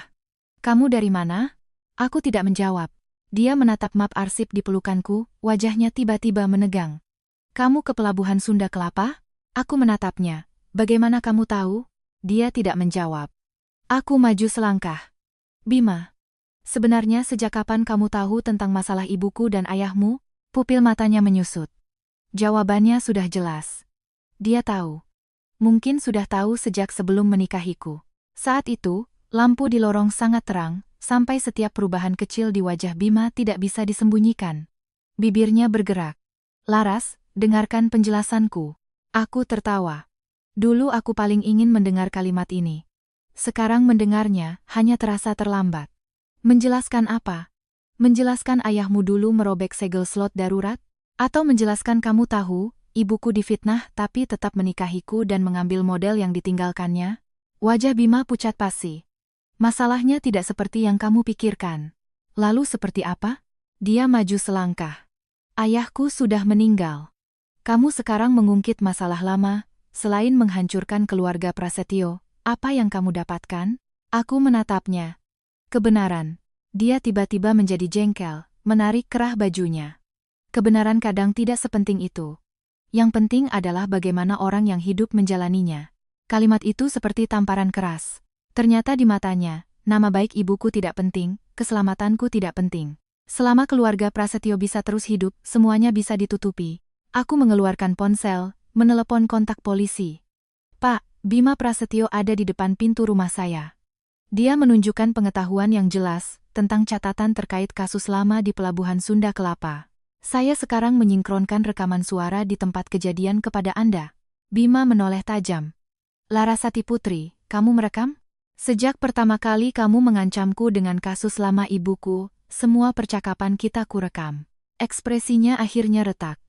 Kamu dari mana? Aku tidak menjawab. Dia menatap map arsip di pelukanku, wajahnya tiba-tiba menegang. Kamu ke Pelabuhan Sunda Kelapa? Aku menatapnya. Bagaimana kamu tahu? Dia tidak menjawab. Aku maju selangkah. Bima, sebenarnya sejak kapan kamu tahu tentang masalah ibuku dan ayahmu? Pupil matanya menyusut. Jawabannya sudah jelas. Dia tahu. Mungkin sudah tahu sejak sebelum menikahiku. Saat itu, lampu di lorong sangat terang, sampai setiap perubahan kecil di wajah Bima tidak bisa disembunyikan. Bibirnya bergerak. Laras, dengarkan penjelasanku. Aku tertawa. Dulu aku paling ingin mendengar kalimat ini. Sekarang mendengarnya, hanya terasa terlambat. Menjelaskan apa? Menjelaskan ayahmu dulu merobek segel slot darurat? Atau menjelaskan kamu tahu, ibuku difitnah tapi tetap menikahiku dan mengambil model yang ditinggalkannya? Wajah Bima pucat pasi. Masalahnya tidak seperti yang kamu pikirkan. Lalu seperti apa? Dia maju selangkah. Ayahku sudah meninggal. Kamu sekarang mengungkit masalah lama, selain menghancurkan keluarga Prasetyo, apa yang kamu dapatkan? Aku menatapnya. Kebenaran. Dia tiba-tiba menjadi jengkel, menarik kerah bajunya. Kebenaran kadang tidak sepenting itu. Yang penting adalah bagaimana orang yang hidup menjalaninya. Kalimat itu seperti tamparan keras. Ternyata di matanya, nama baik ibuku tidak penting, keselamatanku tidak penting. Selama keluarga Prasetyo bisa terus hidup, semuanya bisa ditutupi. Aku mengeluarkan ponsel, menelepon kontak polisi. Pak, Bima Prasetyo ada di depan pintu rumah saya. Dia menunjukkan pengetahuan yang jelas tentang catatan terkait kasus lama di Pelabuhan Sunda Kelapa. Saya sekarang menyinkronkan rekaman suara di tempat kejadian kepada Anda. Bima menoleh tajam. Larasati Putri, kamu merekam? Sejak pertama kali kamu mengancamku dengan kasus lama ibuku, semua percakapan kita kurekam. Ekspresinya akhirnya retak.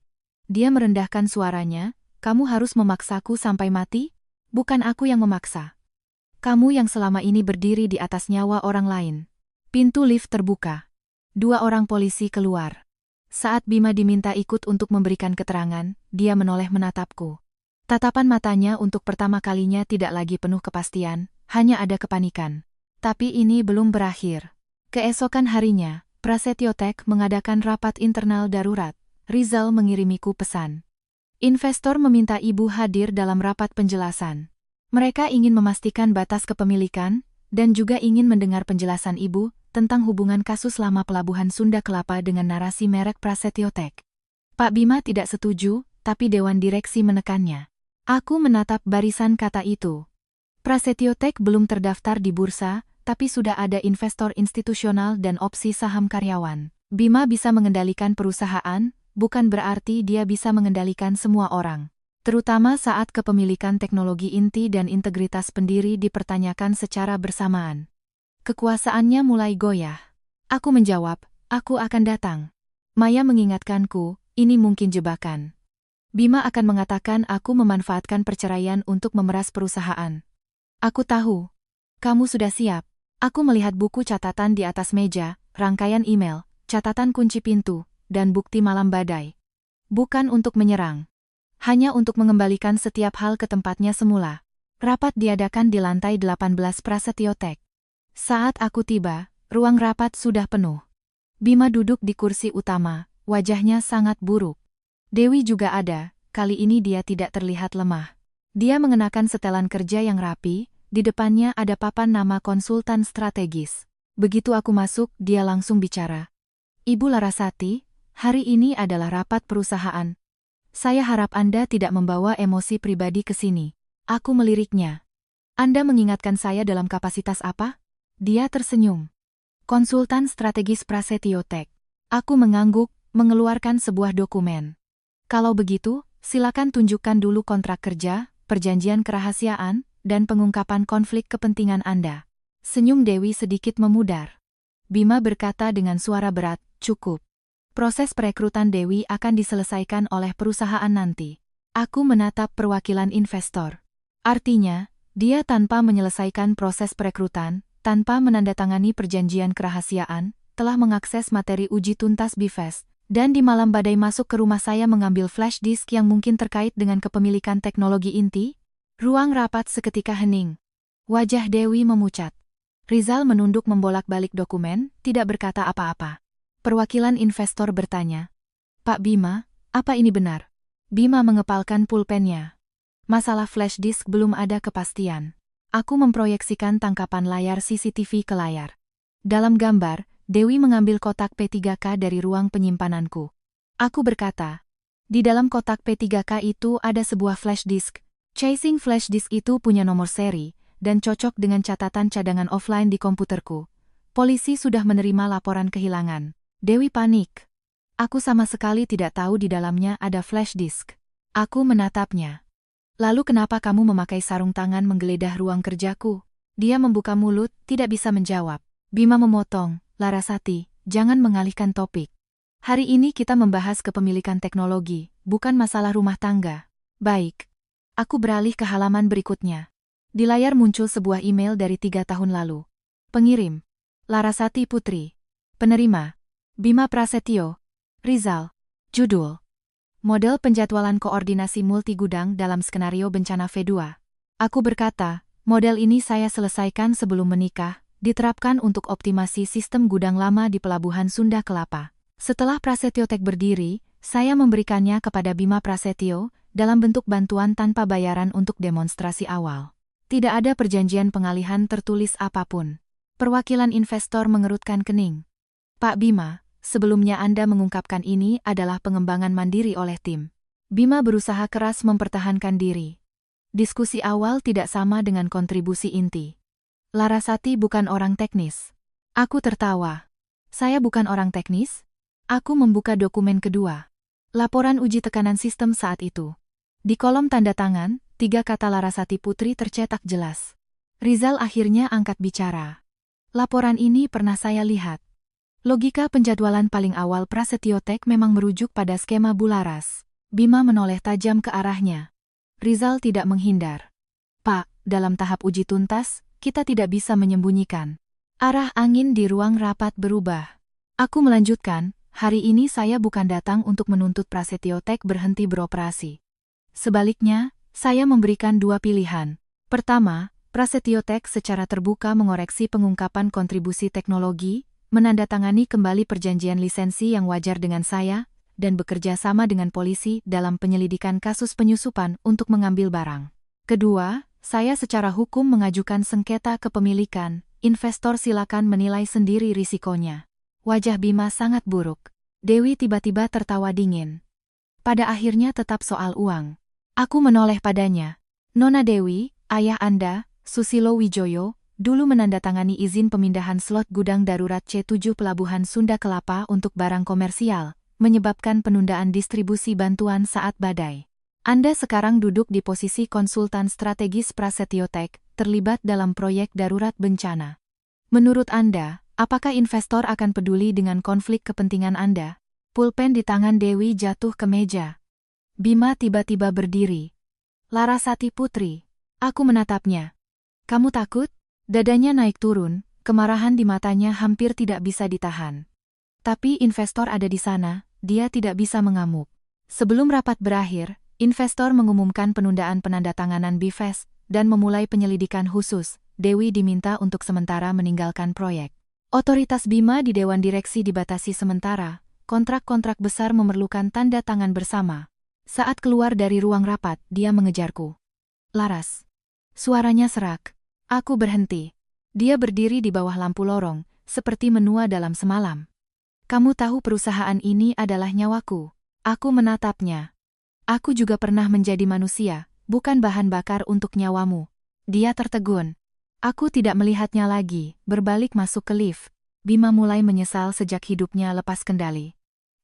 Dia merendahkan suaranya, kamu harus memaksaku sampai mati? Bukan aku yang memaksa. Kamu yang selama ini berdiri di atas nyawa orang lain. Pintu lift terbuka. 2 orang polisi keluar. Saat Bima diminta ikut untuk memberikan keterangan, dia menoleh menatapku. Tatapan matanya untuk pertama kalinya tidak lagi penuh kepastian, hanya ada kepanikan. Tapi ini belum berakhir. Keesokan harinya, Prasetyo Tech mengadakan rapat internal darurat. Rizal mengirimiku pesan. Investor meminta ibu hadir dalam rapat penjelasan. Mereka ingin memastikan batas kepemilikan, dan juga ingin mendengar penjelasan ibu tentang hubungan kasus lama Pelabuhan Sunda Kelapa dengan narasi merek Prasetyo Tech. Pak Bima tidak setuju, tapi Dewan Direksi menekannya. Aku menatap barisan kata itu. Prasetyo Tech belum terdaftar di bursa, tapi sudah ada investor institusional dan opsi saham karyawan. Bima bisa mengendalikan perusahaan, bukan berarti dia bisa mengendalikan semua orang. Terutama saat kepemilikan teknologi inti dan integritas pendiri dipertanyakan secara bersamaan. Kekuasaannya mulai goyah. Aku menjawab, aku akan datang. Maya mengingatkanku, ini mungkin jebakan. Bima akan mengatakan aku memanfaatkan perceraian untuk memeras perusahaan. Aku tahu. Kamu sudah siap. Aku melihat buku catatan di atas meja, rangkaian email, catatan kunci pintu, dan bukti malam badai. Bukan untuk menyerang. Hanya untuk mengembalikan setiap hal ke tempatnya semula. Rapat diadakan di lantai 18 Prasetyo Tech. Saat aku tiba, ruang rapat sudah penuh. Bima duduk di kursi utama, wajahnya sangat buruk. Dewi juga ada, kali ini dia tidak terlihat lemah. Dia mengenakan setelan kerja yang rapi, di depannya ada papan nama konsultan strategis. Begitu aku masuk, dia langsung bicara. Ibu Larasati, hari ini adalah rapat perusahaan. Saya harap Anda tidak membawa emosi pribadi ke sini. Aku meliriknya. Anda mengingatkan saya dalam kapasitas apa? Dia tersenyum. Konsultan strategis Prasetyo Tech. Aku mengangguk, mengeluarkan sebuah dokumen. Kalau begitu, silakan tunjukkan dulu kontrak kerja, perjanjian kerahasiaan, dan pengungkapan konflik kepentingan Anda. Senyum Dewi sedikit memudar. Bima berkata dengan suara berat, cukup. Proses perekrutan Dewi akan diselesaikan oleh perusahaan nanti. Aku menatap perwakilan investor. Artinya, dia tanpa menyelesaikan proses perekrutan, tanpa menandatangani perjanjian kerahasiaan, telah mengakses materi uji tuntas Bifest, dan di malam badai masuk ke rumah saya mengambil flash disk yang mungkin terkait dengan kepemilikan teknologi inti. Ruang rapat seketika hening. Wajah Dewi memucat. Rizal menunduk membolak-balik dokumen, tidak berkata apa-apa. Perwakilan investor bertanya, Pak Bima, apa ini benar? Bima mengepalkan pulpennya. Masalah flash disk belum ada kepastian. Aku memproyeksikan tangkapan layar CCTV ke layar. Dalam gambar, Dewi mengambil kotak P3K dari ruang penyimpananku. Aku berkata, di dalam kotak P3K itu ada sebuah flash disk. Chasing flash disk itu punya nomor seri, dan cocok dengan catatan cadangan offline di komputerku. Polisi sudah menerima laporan kehilangan. Dewi panik. Aku sama sekali tidak tahu di dalamnya ada flash disk. Aku menatapnya. Lalu kenapa kamu memakai sarung tangan menggeledah ruang kerjaku? Dia membuka mulut, tidak bisa menjawab. Bima memotong, Larasati, jangan mengalihkan topik. Hari ini kita membahas kepemilikan teknologi, bukan masalah rumah tangga. Baik. Aku beralih ke halaman berikutnya. Di layar muncul sebuah email dari 3 tahun lalu. Pengirim, Larasati Putri. Penerima, Bima Prasetyo. Rizal. Judul, Model penjadwalan koordinasi multigudang dalam skenario bencana V2. Aku berkata, model ini saya selesaikan sebelum menikah, diterapkan untuk optimasi sistem gudang lama di Pelabuhan Sunda Kelapa. Setelah Prasetyo Tech berdiri, saya memberikannya kepada Bima Prasetyo, dalam bentuk bantuan tanpa bayaran untuk demonstrasi awal. Tidak ada perjanjian pengalihan tertulis apapun. Perwakilan investor mengerutkan kening. Pak Bima, sebelumnya Anda mengungkapkan ini adalah pengembangan mandiri oleh tim. Bima berusaha keras mempertahankan diri. Diskusi awal tidak sama dengan kontribusi inti. Larasati bukan orang teknis. Aku tertawa. Saya bukan orang teknis? Aku membuka dokumen kedua. Laporan uji tekanan sistem saat itu. Di kolom tanda tangan, 3 kata Larasati Putri tercetak jelas. Rizal akhirnya angkat bicara. Laporan ini pernah saya lihat. Logika penjadwalan paling awal Prasetyo Tech memang merujuk pada skema Bularas. Bima menoleh tajam ke arahnya. Rizal tidak menghindar. Pak, dalam tahap uji tuntas, kita tidak bisa menyembunyikan. Arah angin di ruang rapat berubah. Aku melanjutkan, hari ini saya bukan datang untuk menuntut Prasetyo Tech berhenti beroperasi. Sebaliknya, saya memberikan 2 pilihan. Pertama, Prasetyo Tech secara terbuka mengoreksi pengungkapan kontribusi teknologi, menandatangani kembali perjanjian lisensi yang wajar dengan saya, dan bekerja sama dengan polisi dalam penyelidikan kasus penyusupan untuk mengambil barang. Kedua, saya secara hukum mengajukan sengketa kepemilikan, investor silakan menilai sendiri risikonya. Wajah Bima sangat buruk. Dewi tiba-tiba tertawa dingin. Pada akhirnya tetap soal uang. Aku menoleh padanya. Nona Dewi, ayah Anda, Susilo Wijoyo, dulu menandatangani izin pemindahan slot gudang darurat C7 Pelabuhan Sunda Kelapa untuk barang komersial, menyebabkan penundaan distribusi bantuan saat badai. Anda sekarang duduk di posisi konsultan strategis Prasetyo Tech, terlibat dalam proyek darurat bencana. Menurut Anda, apakah investor akan peduli dengan konflik kepentingan Anda? Pulpen di tangan Dewi jatuh ke meja. Bima tiba-tiba berdiri. Larasati Putri. Aku menatapnya. Kamu takut? Dadanya naik turun, kemarahan di matanya hampir tidak bisa ditahan. Tapi investor ada di sana, dia tidak bisa mengamuk. Sebelum rapat berakhir, investor mengumumkan penundaan penandatanganan Bifest dan memulai penyelidikan khusus. Dewi diminta untuk sementara meninggalkan proyek. Otoritas Bima di Dewan Direksi dibatasi sementara, kontrak-kontrak besar memerlukan tanda tangan bersama. Saat keluar dari ruang rapat, dia mengejarku. Laras. Suaranya serak. Aku berhenti. Dia berdiri di bawah lampu lorong, seperti menua dalam semalam. Kamu tahu perusahaan ini adalah nyawaku. Aku menatapnya. Aku juga pernah menjadi manusia, bukan bahan bakar untuk nyawamu. Dia tertegun. Aku tidak melihatnya lagi, berbalik masuk ke lift. Bima mulai menyesal sejak hidupnya lepas kendali.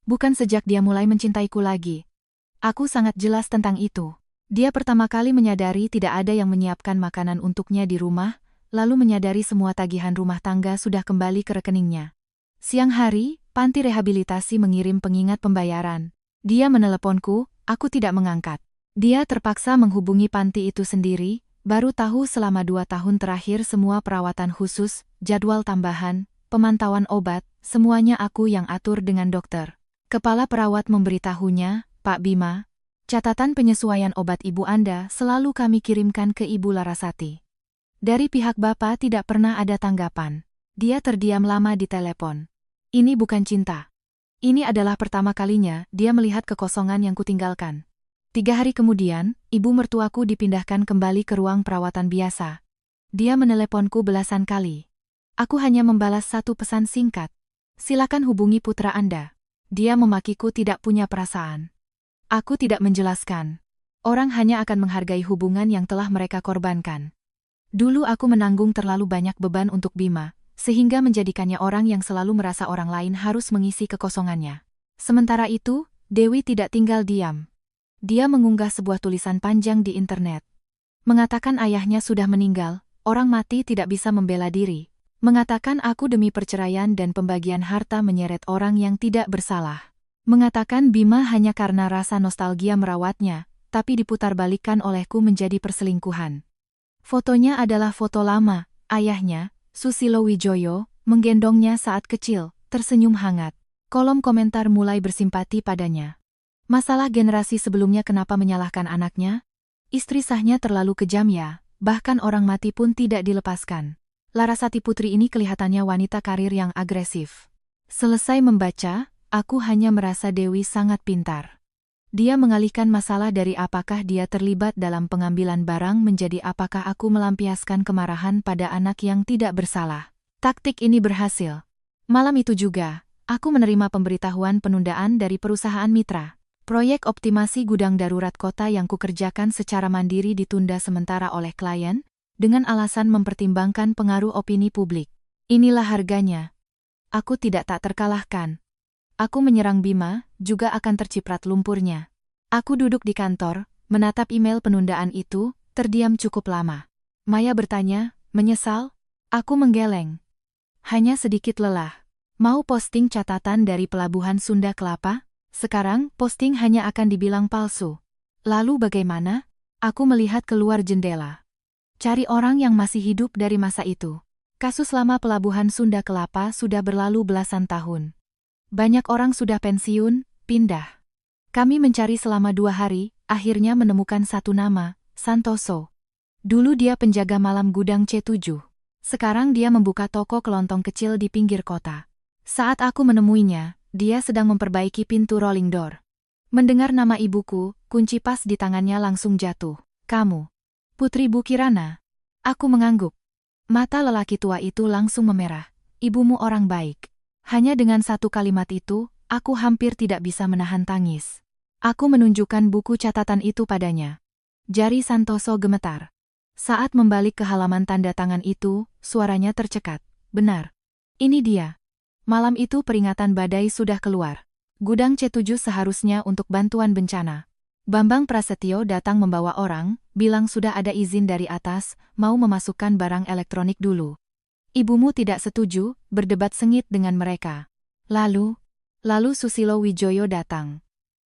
Bukan sejak dia mulai mencintaiku lagi. Aku sangat jelas tentang itu. Dia pertama kali menyadari tidak ada yang menyiapkan makanan untuknya di rumah, lalu menyadari semua tagihan rumah tangga sudah kembali ke rekeningnya. Siang hari, panti rehabilitasi mengirim pengingat pembayaran. Dia meneleponku, aku tidak mengangkat. Dia terpaksa menghubungi panti itu sendiri, baru tahu selama 2 tahun terakhir semua perawatan khusus, jadwal tambahan, pemantauan obat, semuanya aku yang atur dengan dokter. Kepala perawat memberitahunya, Pak Bima, catatan penyesuaian obat ibu Anda selalu kami kirimkan ke Ibu Larasati. Dari pihak Bapak tidak pernah ada tanggapan. Dia terdiam lama di telepon. Ini bukan cinta. Ini adalah pertama kalinya dia melihat kekosongan yang kutinggalkan. 3 hari kemudian, ibu mertuaku dipindahkan kembali ke ruang perawatan biasa. Dia meneleponku belasan kali. Aku hanya membalas satu pesan singkat. Silakan hubungi putra Anda. Dia memakiku tidak punya perasaan. Aku tidak menjelaskan. Orang hanya akan menghargai hubungan yang telah mereka korbankan. Dulu aku menanggung terlalu banyak beban untuk Bima, sehingga menjadikannya orang yang selalu merasa orang lain harus mengisi kekosongannya. Sementara itu, Dewi tidak tinggal diam. Dia mengunggah sebuah tulisan panjang di internet. Mengatakan ayahnya sudah meninggal, orang mati tidak bisa membela diri. Mengatakan aku demi perceraian dan pembagian harta menyeret orang yang tidak bersalah. Mengatakan Bima hanya karena rasa nostalgia merawatnya, tapi diputarbalikkan olehku menjadi perselingkuhan. Fotonya adalah foto lama, ayahnya, Susilo Wijoyo, menggendongnya saat kecil, tersenyum hangat. Kolom komentar mulai bersimpati padanya. Masalah generasi sebelumnya kenapa menyalahkan anaknya? Istri sahnya terlalu kejam ya, bahkan orang mati pun tidak dilepaskan. Larasati Putri ini kelihatannya wanita karir yang agresif. Selesai membaca, aku hanya merasa Dewi sangat pintar. Dia mengalihkan masalah dari apakah dia terlibat dalam pengambilan barang menjadi apakah aku melampiaskan kemarahan pada anak yang tidak bersalah. Taktik ini berhasil. Malam itu juga, aku menerima pemberitahuan penundaan dari perusahaan mitra. Proyek optimasi gudang darurat kota yang kukerjakan secara mandiri ditunda sementara oleh klien, dengan alasan mempertimbangkan pengaruh opini publik. Inilah harganya. Aku tidak tak terkalahkan. Aku menyerang Bima, juga akan terciprat lumpurnya. Aku duduk di kantor, menatap email penundaan itu, terdiam cukup lama. Maya bertanya, menyesal? Aku menggeleng. Hanya sedikit lelah. Mau posting catatan dari pelabuhan Sunda Kelapa? Sekarang, posting hanya akan dibilang palsu. Lalu bagaimana? Aku melihat keluar jendela. Cari orang yang masih hidup dari masa itu. Kasus lama pelabuhan Sunda Kelapa sudah berlalu belasan tahun. Banyak orang sudah pensiun, pindah. Kami mencari selama 2 hari, akhirnya menemukan satu nama, Santoso. Dulu dia penjaga malam gudang C7. Sekarang dia membuka toko kelontong kecil di pinggir kota. Saat aku menemuinya, dia sedang memperbaiki pintu rolling door. Mendengar nama ibuku, kunci pas di tangannya langsung jatuh. Kamu, Putri Bu Kirana. Aku mengangguk. Mata lelaki tua itu langsung memerah. Ibumu orang baik. Hanya dengan satu kalimat itu, aku hampir tidak bisa menahan tangis. Aku menunjukkan buku catatan itu padanya. Jari Santoso gemetar. Saat membalik ke halaman tanda tangan itu, suaranya tercekat. Benar. Ini dia. Malam itu peringatan badai sudah keluar. Gudang C7 seharusnya untuk bantuan bencana. Bambang Prasetyo datang membawa orang, bilang sudah ada izin dari atas, mau memasukkan barang elektronik dulu. Ibumu tidak setuju, berdebat sengit dengan mereka. Lalu Susilo Wijoyo datang.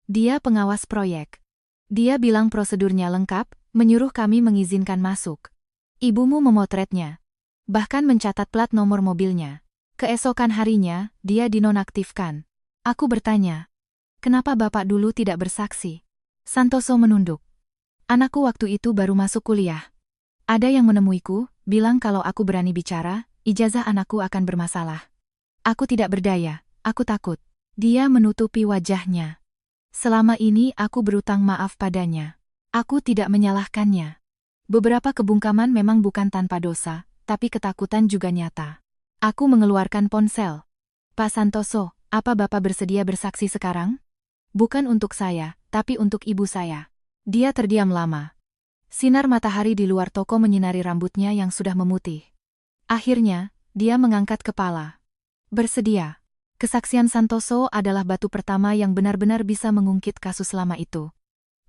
Dia pengawas proyek. Dia bilang prosedurnya lengkap, menyuruh kami mengizinkan masuk. Ibumu memotretnya. Bahkan mencatat plat nomor mobilnya. Keesokan harinya, dia dinonaktifkan. Aku bertanya, kenapa bapak dulu tidak bersaksi? Santoso menunduk. Anakku waktu itu baru masuk kuliah. Ada yang menemuiku, bilang kalau aku berani bicara, ijazah anakku akan bermasalah. Aku tidak berdaya, aku takut. Dia menutupi wajahnya. Selama ini aku berutang maaf padanya. Aku tidak menyalahkannya. Beberapa kebungkaman memang bukan tanpa dosa, tapi ketakutan juga nyata. Aku mengeluarkan ponsel. Pak Santoso, apa Bapak bersedia bersaksi sekarang? Bukan untuk saya, tapi untuk ibu saya. Dia terdiam lama. Sinar matahari di luar toko menyinari rambutnya yang sudah memutih. Akhirnya, dia mengangkat kepala. Bersedia. Kesaksian Santoso adalah batu pertama yang benar-benar bisa mengungkit kasus lama itu.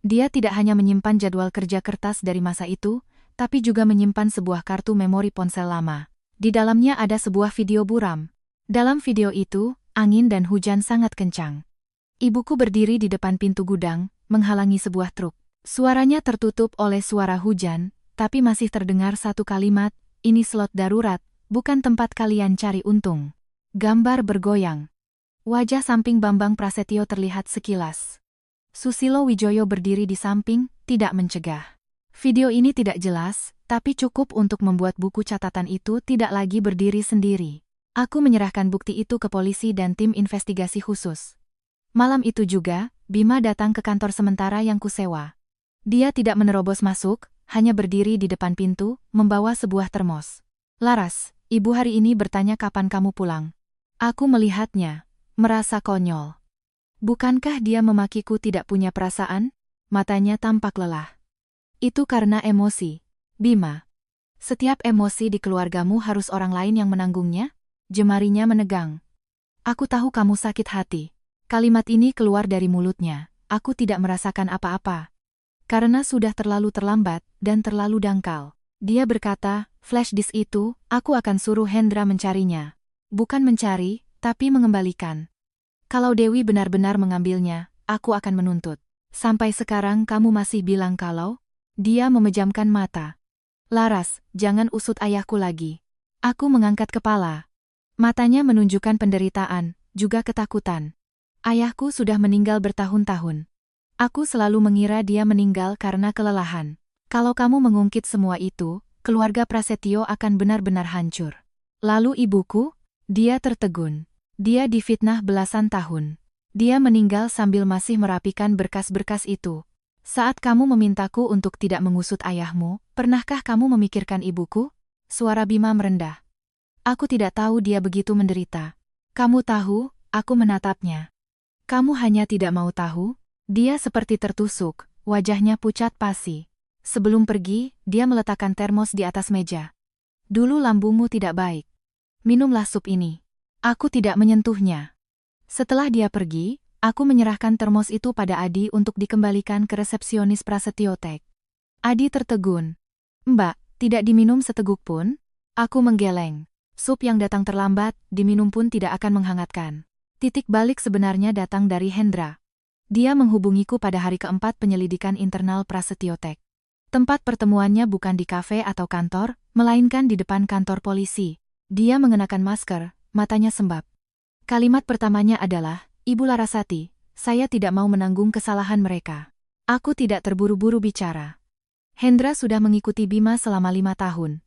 Dia tidak hanya menyimpan jadwal kerja kertas dari masa itu, tapi juga menyimpan sebuah kartu memori ponsel lama. Di dalamnya ada sebuah video buram. Dalam video itu, angin dan hujan sangat kencang. Ibuku berdiri di depan pintu gudang, menghalangi sebuah truk. Suaranya tertutup oleh suara hujan, tapi masih terdengar satu kalimat, "Ini slot darurat, bukan tempat kalian cari untung." Gambar bergoyang. Wajah samping Bambang Prasetyo terlihat sekilas. Susilo Wijoyo berdiri di samping, tidak mencegah. Video ini tidak jelas, tapi cukup untuk membuat buku catatan itu tidak lagi berdiri sendiri. Aku menyerahkan bukti itu ke polisi dan tim investigasi khusus. Malam itu juga, Bima datang ke kantor sementara yang kusewa. Dia tidak menerobos masuk, hanya berdiri di depan pintu, membawa sebuah termos. "Laras, ibu hari ini bertanya kapan kamu pulang." Aku melihatnya, merasa konyol. Bukankah dia memakiku tidak punya perasaan? Matanya tampak lelah. Itu karena emosi, Bima. Setiap emosi di keluargamu harus orang lain yang menanggungnya? Jemarinya menegang. "Aku tahu kamu sakit hati." Kalimat ini keluar dari mulutnya. Aku tidak merasakan apa-apa. Karena sudah terlalu terlambat dan terlalu dangkal. Dia berkata, "Flash disk itu, aku akan suruh Hendra mencarinya." Bukan mencari, tapi mengembalikan. Kalau Dewi benar-benar mengambilnya, aku akan menuntut. Sampai sekarang kamu masih bilang kalau? Dia memejamkan mata. "Laras, jangan usut ayahku lagi." Aku mengangkat kepala. Matanya menunjukkan penderitaan, juga ketakutan. Ayahku sudah meninggal bertahun-tahun. Aku selalu mengira dia meninggal karena kelelahan. Kalau kamu mengungkit semua itu, keluarga Prasetyo akan benar-benar hancur. Lalu ibuku? Dia tertegun. Dia difitnah belasan tahun. Dia meninggal sambil masih merapikan berkas-berkas itu. Saat kamu memintaku untuk tidak mengusut ayahmu, pernahkah kamu memikirkan ibuku? Suara Bima merendah. Aku tidak tahu dia begitu menderita. Kamu tahu, aku menatapnya. Kamu hanya tidak mau tahu? Dia seperti tertusuk, wajahnya pucat pasi. Sebelum pergi, dia meletakkan termos di atas meja. "Dulu lambungmu tidak baik. Minumlah sup ini." Aku tidak menyentuhnya. Setelah dia pergi, aku menyerahkan termos itu pada Adi untuk dikembalikan ke resepsionis Prasetyotek. Adi tertegun. "Mbak, tidak diminum seteguk pun?" Aku menggeleng. Sup yang datang terlambat, diminum pun tidak akan menghangatkan. Titik balik sebenarnya datang dari Hendra. Dia menghubungiku pada hari keempat penyelidikan internal Prasetyotek. Tempat pertemuannya bukan di kafe atau kantor, melainkan di depan kantor polisi. Dia mengenakan masker, matanya sembab. Kalimat pertamanya adalah, "Ibu Larasati, saya tidak mau menanggung kesalahan mereka." Aku tidak terburu-buru bicara. Hendra sudah mengikuti Bima selama 5 tahun.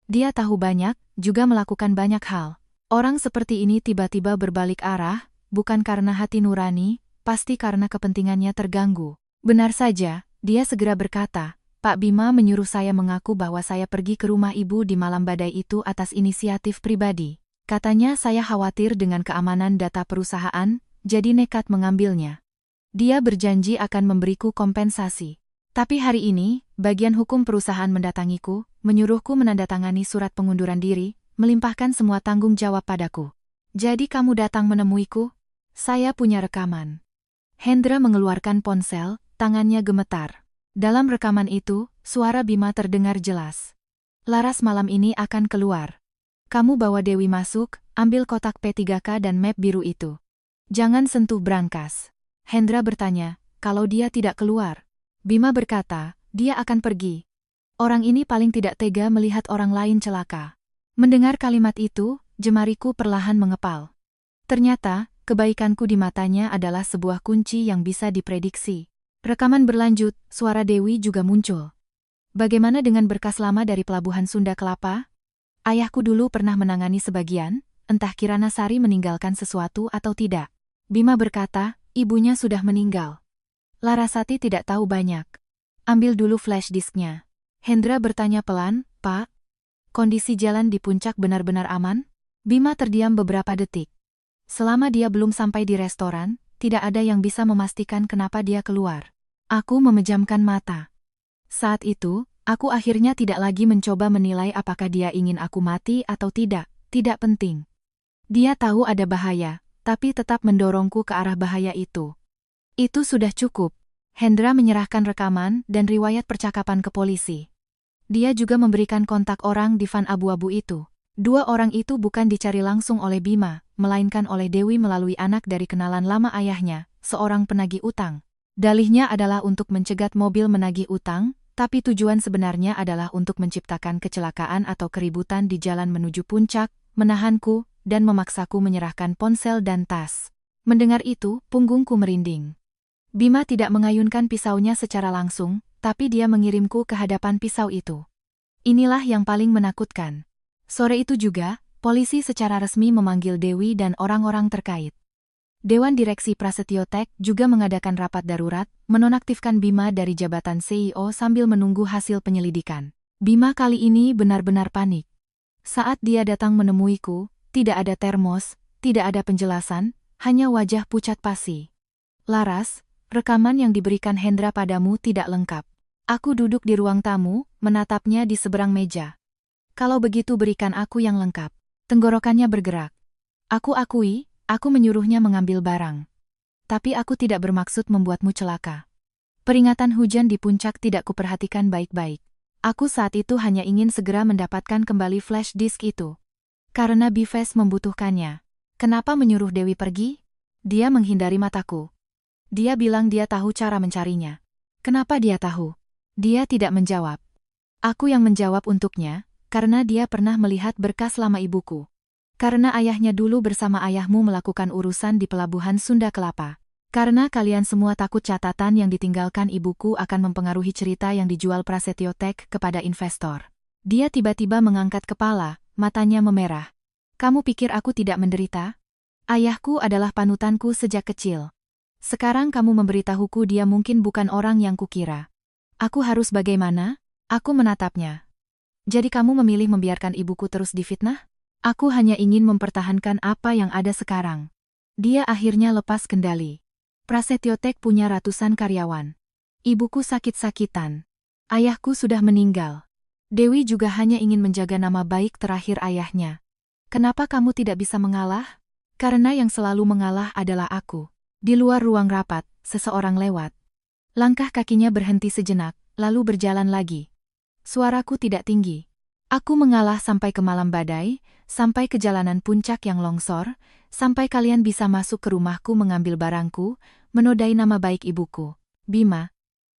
Dia tahu banyak, juga melakukan banyak hal. Orang seperti ini tiba-tiba berbalik arah, bukan karena hati nurani, pasti karena kepentingannya terganggu. Benar saja, dia segera berkata, "Pak Bima menyuruh saya mengaku bahwa saya pergi ke rumah ibu di malam badai itu atas inisiatif pribadi. Katanya saya khawatir dengan keamanan data perusahaan, jadi nekat mengambilnya. Dia berjanji akan memberiku kompensasi. Tapi hari ini, bagian hukum perusahaan mendatangiku, menyuruhku menandatangani surat pengunduran diri, melimpahkan semua tanggung jawab padaku. Jadi kamu datang menemuiku? Saya punya rekaman." Hendra mengeluarkan ponsel, tangannya gemetar. Dalam rekaman itu, suara Bima terdengar jelas. "Laras malam ini akan keluar. Kamu bawa Dewi masuk, ambil kotak P3K dan map biru itu. Jangan sentuh brankas." Hendra bertanya, "Kalau dia tidak keluar?" Bima berkata, "Dia akan pergi. Orang ini paling tidak tega melihat orang lain celaka." Mendengar kalimat itu, jemariku perlahan mengepal. Ternyata, kebaikanku di matanya adalah sebuah kunci yang bisa diprediksi. Rekaman berlanjut, suara Dewi juga muncul. "Bagaimana dengan berkas lama dari Pelabuhan Sunda Kelapa? Ayahku dulu pernah menangani sebagian, entah Kirana Sari meninggalkan sesuatu atau tidak." Bima berkata, "Ibunya sudah meninggal. Larasati tidak tahu banyak. Ambil dulu flash disknya." Hendra bertanya pelan, "Pak, kondisi jalan di puncak benar-benar aman?" Bima terdiam beberapa detik. Selama dia belum sampai di restoran, tidak ada yang bisa memastikan kenapa dia keluar. Aku memejamkan mata. Saat itu, aku akhirnya tidak lagi mencoba menilai apakah dia ingin aku mati atau tidak penting. Dia tahu ada bahaya, tapi tetap mendorongku ke arah bahaya itu. Itu sudah cukup. Hendra menyerahkan rekaman dan riwayat percakapan ke polisi. Dia juga memberikan kontak orang di van abu-abu itu. 2 orang itu bukan dicari langsung oleh Bima, melainkan oleh Dewi melalui anak dari kenalan lama ayahnya, seorang penagih utang. Dalihnya adalah untuk mencegat mobil menagih utang, tapi tujuan sebenarnya adalah untuk menciptakan kecelakaan atau keributan di jalan menuju puncak, menahanku, dan memaksaku menyerahkan ponsel dan tas. Mendengar itu, punggungku merinding. Bima tidak mengayunkan pisaunya secara langsung, tapi dia mengirimku ke hadapan pisau itu. Inilah yang paling menakutkan. Sore itu juga, polisi secara resmi memanggil Dewi dan orang-orang terkait. Dewan Direksi Prasetyo Tech juga mengadakan rapat darurat, menonaktifkan Bima dari jabatan CEO sambil menunggu hasil penyelidikan. Bima kali ini benar-benar panik. Saat dia datang menemuiku, tidak ada termos, tidak ada penjelasan, hanya wajah pucat pasi. Laras, rekaman yang diberikan Hendra padamu tidak lengkap. Aku duduk di ruang tamu, menatapnya di seberang meja. Kalau begitu berikan aku yang lengkap. Tenggorokannya bergerak. Aku akui, aku menyuruhnya mengambil barang. Tapi aku tidak bermaksud membuatmu celaka. Peringatan hujan di puncak tidak kuperhatikan baik-baik. Aku saat itu hanya ingin segera mendapatkan kembali flash disk itu. Karena Bifes membutuhkannya. Kenapa menyuruh Dewi pergi? Dia menghindari mataku. Dia bilang dia tahu cara mencarinya. Kenapa dia tahu? Dia tidak menjawab. Aku yang menjawab untuknya, karena dia pernah melihat berkas lama ibuku. Karena ayahnya dulu bersama ayahmu melakukan urusan di pelabuhan Sunda Kelapa. Karena kalian semua takut catatan yang ditinggalkan ibuku akan mempengaruhi cerita yang dijual Prasetyo Tech kepada investor. Dia tiba-tiba mengangkat kepala, matanya memerah. Kamu pikir aku tidak menderita? Ayahku adalah panutanku sejak kecil. Sekarang kamu memberitahuku dia mungkin bukan orang yang kukira. Aku harus bagaimana? Aku menatapnya. Jadi kamu memilih membiarkan ibuku terus difitnah? Aku hanya ingin mempertahankan apa yang ada sekarang. Dia akhirnya lepas kendali. Prasetyo Tech punya ratusan karyawan. Ibuku sakit-sakitan. Ayahku sudah meninggal. Dewi juga hanya ingin menjaga nama baik terakhir ayahnya. Kenapa kamu tidak bisa mengalah? Karena yang selalu mengalah adalah aku. Di luar ruang rapat, seseorang lewat. Langkah kakinya berhenti sejenak, lalu berjalan lagi. Suaraku tidak tinggi. Aku mengalah sampai ke malam badai, sampai ke jalanan puncak yang longsor, sampai kalian bisa masuk ke rumahku mengambil barangku, menodai nama baik ibuku. Bima,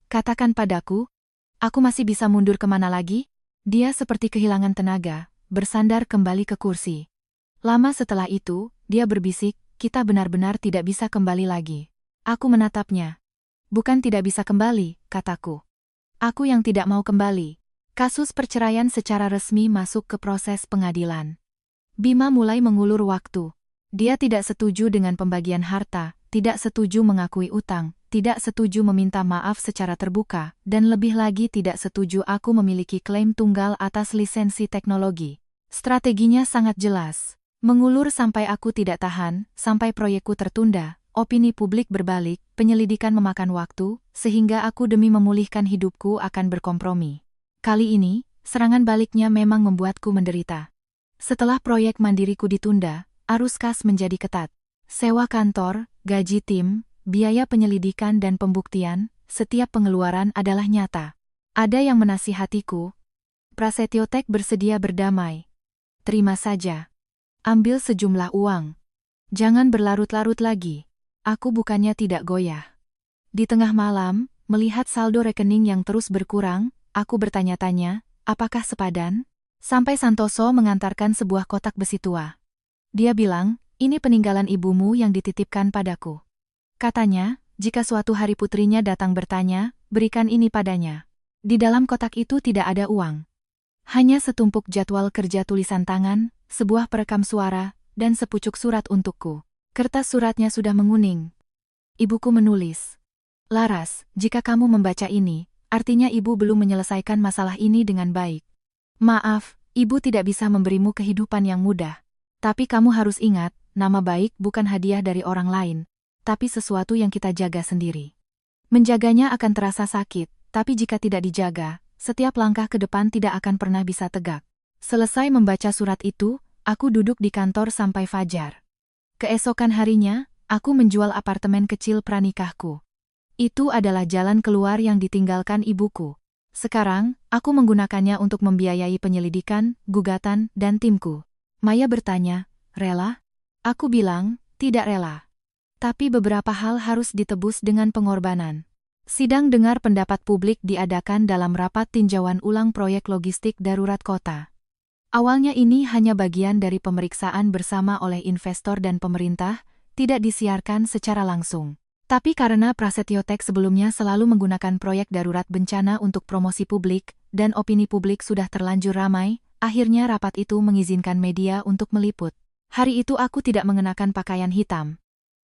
katakan padaku, aku masih bisa mundur kemana lagi? Dia seperti kehilangan tenaga, bersandar kembali ke kursi. Lama setelah itu, dia berbisik, kita benar-benar tidak bisa kembali lagi. Aku menatapnya. Bukan tidak bisa kembali, kataku. Aku yang tidak mau kembali. Kasus perceraian secara resmi masuk ke proses pengadilan. Bima mulai mengulur waktu. Dia tidak setuju dengan pembagian harta, tidak setuju mengakui utang, tidak setuju meminta maaf secara terbuka, dan lebih lagi tidak setuju aku memiliki klaim tunggal atas lisensi teknologi. Strateginya sangat jelas. Mengulur sampai aku tidak tahan, sampai proyekku tertunda, opini publik berbalik, penyelidikan memakan waktu, sehingga aku demi memulihkan hidupku akan berkompromi. Kali ini, serangan baliknya memang membuatku menderita. Setelah proyek mandiriku ditunda, arus kas menjadi ketat. Sewa kantor, gaji tim, biaya penyelidikan dan pembuktian, setiap pengeluaran adalah nyata. Ada yang menasihatiku. Prasetyo Tech bersedia berdamai. Terima saja. Ambil sejumlah uang. Jangan berlarut-larut lagi. Aku bukannya tidak goyah. Di tengah malam, melihat saldo rekening yang terus berkurang, aku bertanya-tanya, apakah sepadan? Sampai Santoso mengantarkan sebuah kotak besi tua. Dia bilang, ini peninggalan ibumu yang dititipkan padaku. Katanya, jika suatu hari putrinya datang bertanya, berikan ini padanya. Di dalam kotak itu tidak ada uang. Hanya setumpuk jadwal kerja tulisan tangan, sebuah perekam suara, dan sepucuk surat untukku. Kertas suratnya sudah menguning. Ibuku menulis, Laras, jika kamu membaca ini, artinya ibu belum menyelesaikan masalah ini dengan baik. Maaf, ibu tidak bisa memberimu kehidupan yang mudah. Tapi kamu harus ingat, nama baik bukan hadiah dari orang lain, tapi sesuatu yang kita jaga sendiri. Menjaganya akan terasa sakit, tapi jika tidak dijaga, setiap langkah ke depan tidak akan pernah bisa tegak. Selesai membaca surat itu, aku duduk di kantor sampai fajar. Keesokan harinya, aku menjual apartemen kecil pranikahku. Itu adalah jalan keluar yang ditinggalkan ibuku. Sekarang, aku menggunakannya untuk membiayai penyelidikan, gugatan, dan timku. Maya bertanya, "Rela?" Aku bilang, "Tidak rela. Tapi beberapa hal harus ditebus dengan pengorbanan." Sidang dengar pendapat publik diadakan dalam rapat tinjauan ulang proyek logistik darurat kota. Awalnya ini hanya bagian dari pemeriksaan bersama oleh investor dan pemerintah, tidak disiarkan secara langsung. Tapi karena Prasetyo Tech sebelumnya selalu menggunakan proyek darurat bencana untuk promosi publik, dan opini publik sudah terlanjur ramai, akhirnya rapat itu mengizinkan media untuk meliput. Hari itu aku tidak mengenakan pakaian hitam.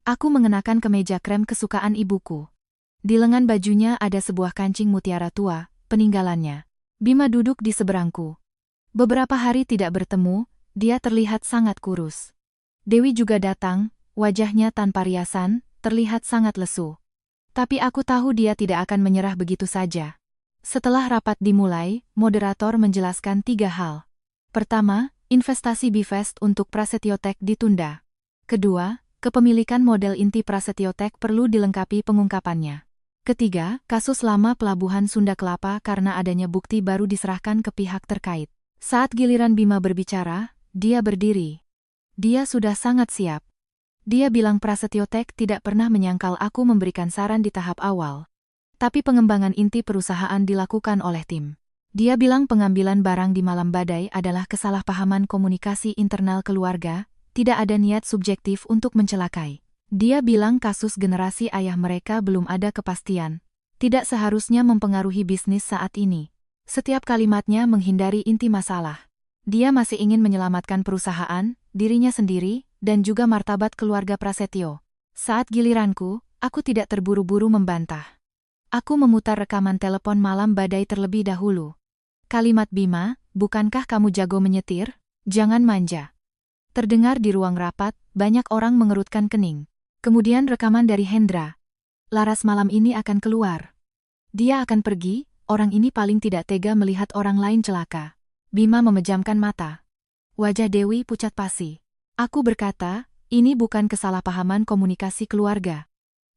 Aku mengenakan kemeja krem kesukaan ibuku. Di lengan bajunya ada sebuah kancing mutiara tua, peninggalannya. Bima duduk di seberangku. Beberapa hari tidak bertemu, dia terlihat sangat kurus. Dewi juga datang, wajahnya tanpa riasan, terlihat sangat lesu. Tapi aku tahu dia tidak akan menyerah begitu saja. Setelah rapat dimulai, moderator menjelaskan 3 hal. Pertama, investasi Bifest untuk Prasetyo Tech ditunda. Kedua, kepemilikan model inti Prasetyo Tech perlu dilengkapi pengungkapannya. Ketiga, kasus lama Pelabuhan Sunda Kelapa karena adanya bukti baru diserahkan ke pihak terkait. Saat giliran Bima berbicara, dia berdiri. Dia sudah sangat siap. Dia bilang Prasetyo Tech tidak pernah menyangkal aku memberikan saran di tahap awal. Tapi pengembangan inti perusahaan dilakukan oleh tim. Dia bilang pengambilan barang di malam badai adalah kesalahpahaman komunikasi internal keluarga, tidak ada niat subjektif untuk mencelakai. Dia bilang kasus generasi ayah mereka belum ada kepastian. Tidak seharusnya mempengaruhi bisnis saat ini. Setiap kalimatnya menghindari inti masalah. Dia masih ingin menyelamatkan perusahaan, dirinya sendiri, dan juga martabat keluarga Prasetyo. Saat giliranku, aku tidak terburu-buru membantah. Aku memutar rekaman telepon malam badai terlebih dahulu. Kalimat Bima, "Bukankah kamu jago menyetir? Jangan manja." Terdengar di ruang rapat, banyak orang mengerutkan kening. Kemudian rekaman dari Hendra. "Laras malam ini akan keluar. Dia akan pergi, orang ini paling tidak tega melihat orang lain celaka." Bima memejamkan mata. Wajah Dewi pucat pasi. Aku berkata, "Ini bukan kesalahpahaman komunikasi keluarga.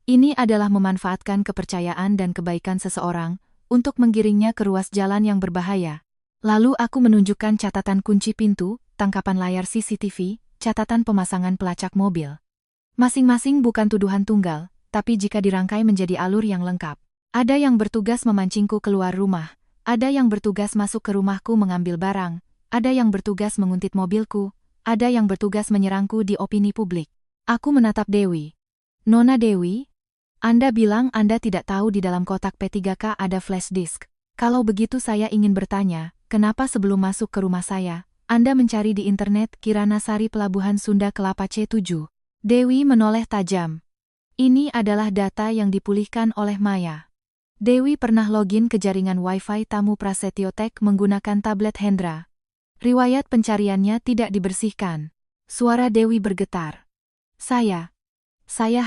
Ini adalah memanfaatkan kepercayaan dan kebaikan seseorang untuk menggiringnya ke ruas jalan yang berbahaya." Lalu aku menunjukkan catatan kunci pintu, tangkapan layar CCTV, catatan pemasangan pelacak mobil. Masing-masing bukan tuduhan tunggal, tapi jika dirangkai menjadi alur yang lengkap. Ada yang bertugas memancingku keluar rumah, ada yang bertugas masuk ke rumahku mengambil barang, ada yang bertugas menguntit mobilku, ada yang bertugas menyerangku di opini publik. Aku menatap Dewi. "Nona Dewi, Anda bilang Anda tidak tahu di dalam kotak P3K ada flash disk. Kalau begitu saya ingin bertanya, kenapa sebelum masuk ke rumah saya, Anda mencari di internet Kirana Sari Pelabuhan Sunda Kelapa C7? Dewi menoleh tajam. Ini adalah data yang dipulihkan oleh Maya. Dewi pernah login ke jaringan Wi-Fi tamu Prasetyo Tech menggunakan tablet Hendra. Riwayat pencariannya tidak dibersihkan. Suara Dewi bergetar. Saya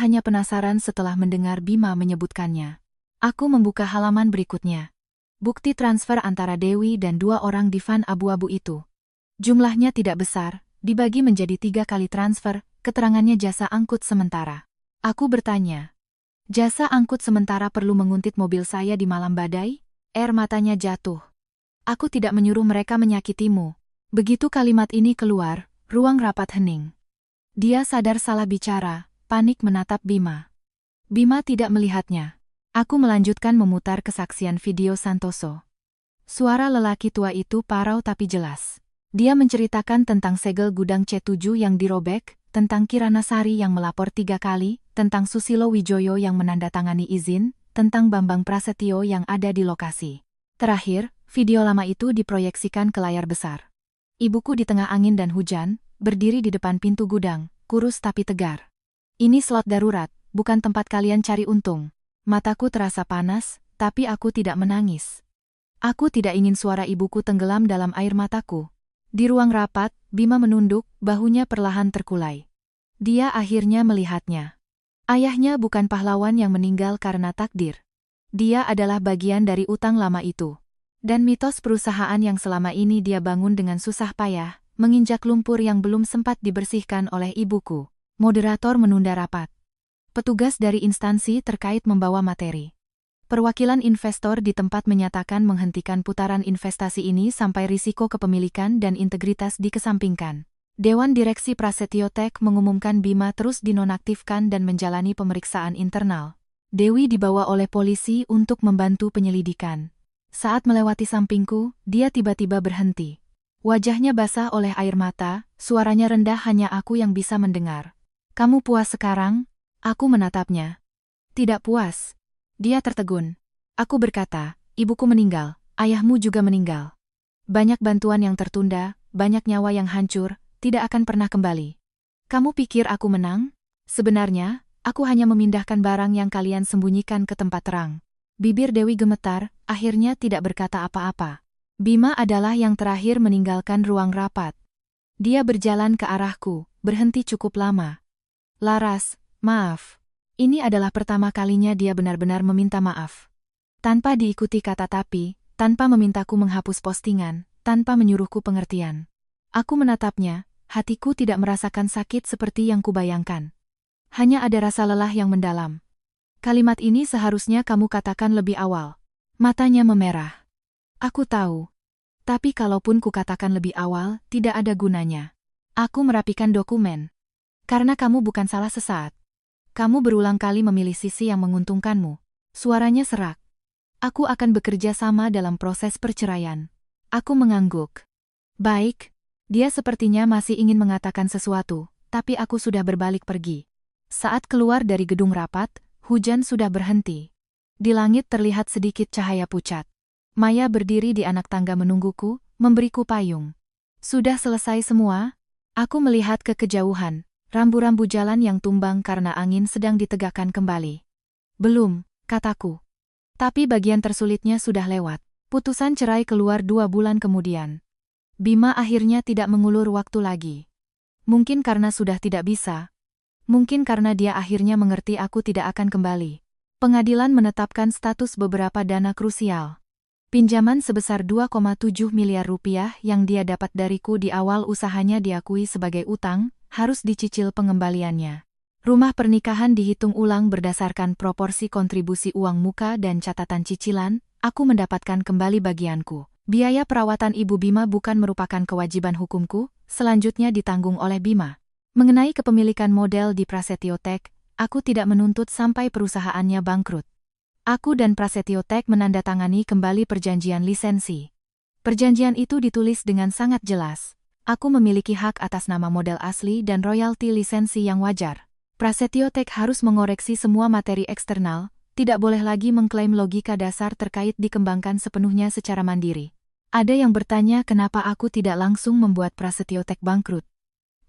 hanya penasaran setelah mendengar Bima menyebutkannya. Aku membuka halaman berikutnya. Bukti transfer antara Dewi dan 2 orang di van abu-abu itu. Jumlahnya tidak besar, dibagi menjadi 3 kali transfer, keterangannya jasa angkut sementara. Aku bertanya, "Jasa angkut sementara perlu menguntit mobil saya di malam badai?" Air matanya jatuh. "Aku tidak menyuruh mereka menyakitimu." Begitu kalimat ini keluar, ruang rapat hening. Dia sadar salah bicara, panik menatap Bima. Bima tidak melihatnya. Aku melanjutkan memutar kesaksian video Santoso. Suara lelaki tua itu parau tapi jelas. Dia menceritakan tentang segel gudang C7 yang dirobek, tentang Kirana Sari yang melapor 3 kali, tentang Susilo Wijoyo yang menandatangani izin, tentang Bambang Prasetyo yang ada di lokasi. Terakhir, video lama itu diproyeksikan ke layar besar. Ibuku di tengah angin dan hujan, berdiri di depan pintu gudang, kurus tapi tegar. "Ini slot darurat, bukan tempat kalian cari untung." Mataku terasa panas, tapi aku tidak menangis. Aku tidak ingin suara ibuku tenggelam dalam air mataku. Di ruang rapat, Bima menunduk, bahunya perlahan terkulai. Dia akhirnya melihatnya. Ayahnya bukan pahlawan yang meninggal karena takdir. Dia adalah bagian dari utang lama itu. Dan mitos perusahaan yang selama ini dia bangun dengan susah payah, menginjak lumpur yang belum sempat dibersihkan oleh ibuku. Moderator menunda rapat. Petugas dari instansi terkait membawa materi. Perwakilan investor di tempat menyatakan menghentikan putaran investasi ini sampai risiko kepemilikan dan integritas dikesampingkan. Dewan Direksi Prasetyo Tech mengumumkan Bima terus dinonaktifkan dan menjalani pemeriksaan internal. Dewi dibawa oleh polisi untuk membantu penyelidikan. Saat melewati sampingku, dia tiba-tiba berhenti. Wajahnya basah oleh air mata, suaranya rendah hanya aku yang bisa mendengar. "Kamu puas sekarang?" Aku menatapnya. "Tidak puas." Dia tertegun. Aku berkata, "Ibuku meninggal, ayahmu juga meninggal. Banyak bantuan yang tertunda, banyak nyawa yang hancur, tidak akan pernah kembali. Kamu pikir aku menang? Sebenarnya, aku hanya memindahkan barang yang kalian sembunyikan ke tempat terang." Bibir Dewi gemetar, akhirnya tidak berkata apa-apa. Bima adalah yang terakhir meninggalkan ruang rapat. Dia berjalan ke arahku, berhenti cukup lama. "Laras, maaf. Ini adalah pertama kalinya dia benar-benar meminta maaf. Tanpa diikuti kata tapi, tanpa memintaku menghapus postingan, tanpa menyuruhku pengertian." Aku menatapnya, hatiku tidak merasakan sakit seperti yang kubayangkan. Hanya ada rasa lelah yang mendalam. "Kalimat ini seharusnya kamu katakan lebih awal." Matanya memerah. "Aku tahu. Tapi kalaupun kukatakan lebih awal, tidak ada gunanya. Aku merapikan dokumen. Karena kamu bukan salah sesaat. Kamu berulang kali memilih sisi yang menguntungkanmu." Suaranya serak. "Aku akan bekerja sama dalam proses perceraian." Aku mengangguk. "Baik." Dia sepertinya masih ingin mengatakan sesuatu, tapi aku sudah berbalik pergi. Saat keluar dari gedung rapat, hujan sudah berhenti. Di langit terlihat sedikit cahaya pucat. Maya berdiri di anak tangga menungguku, memberiku payung. "Sudah selesai semua?" Aku melihat ke kejauhan, rambu-rambu jalan yang tumbang karena angin sedang ditegakkan kembali. "Belum," kataku. Tapi bagian tersulitnya sudah lewat. Putusan cerai keluar 2 bulan kemudian. Bima akhirnya tidak mengulur waktu lagi. Mungkin karena sudah tidak bisa. Mungkin karena dia akhirnya mengerti aku tidak akan kembali. Pengadilan menetapkan status beberapa dana krusial. Pinjaman sebesar 2,7 miliar rupiah yang dia dapat dariku di awal usahanya diakui sebagai utang, harus dicicil pengembaliannya. Rumah pernikahan dihitung ulang berdasarkan proporsi kontribusi uang muka dan catatan cicilan, aku mendapatkan kembali bagianku. Biaya perawatan Ibu Bima bukan merupakan kewajiban hukumku, selanjutnya ditanggung oleh Bima. Mengenai kepemilikan model di Prasetyo Tech, aku tidak menuntut sampai perusahaannya bangkrut. Aku dan Prasetyo Tech menandatangani kembali perjanjian lisensi. Perjanjian itu ditulis dengan sangat jelas. Aku memiliki hak atas nama model asli dan royalti lisensi yang wajar. Prasetyo Tech harus mengoreksi semua materi eksternal, tidak boleh lagi mengklaim logika dasar terkait dikembangkan sepenuhnya secara mandiri. Ada yang bertanya kenapa aku tidak langsung membuat Prasetyo Tech bangkrut.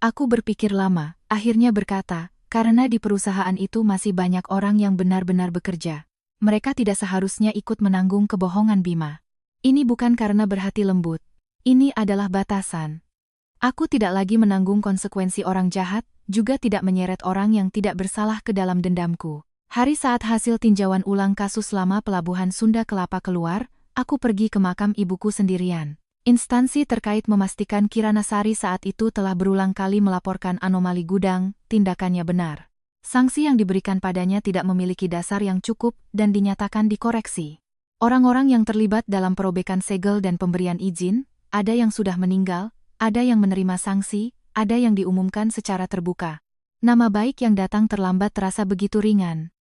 Aku berpikir lama, akhirnya berkata, karena di perusahaan itu masih banyak orang yang benar-benar bekerja. Mereka tidak seharusnya ikut menanggung kebohongan Bima. Ini bukan karena berhati lembut. Ini adalah batasan. Aku tidak lagi menanggung konsekuensi orang jahat, juga tidak menyeret orang yang tidak bersalah ke dalam dendamku. Hari saat hasil tinjauan ulang kasus lama Pelabuhan Sunda Kelapa keluar, aku pergi ke makam ibuku sendirian. Instansi terkait memastikan Kirana Sari saat itu telah berulang kali melaporkan anomali gudang, tindakannya benar. Sanksi yang diberikan padanya tidak memiliki dasar yang cukup dan dinyatakan dikoreksi. Orang-orang yang terlibat dalam perobekan segel dan pemberian izin, ada yang sudah meninggal, ada yang menerima sanksi, ada yang diumumkan secara terbuka. Nama baik yang datang terlambat terasa begitu ringan.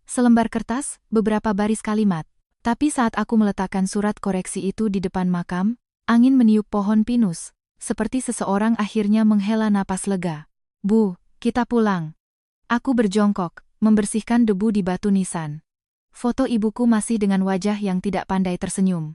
Selembar kertas, beberapa baris kalimat. Tapi saat aku meletakkan surat koreksi itu di depan makam, angin meniup pohon pinus, seperti seseorang akhirnya menghela napas lega. "Bu, kita pulang." Aku berjongkok, membersihkan debu di batu nisan. Foto ibuku masih dengan wajah yang tidak pandai tersenyum.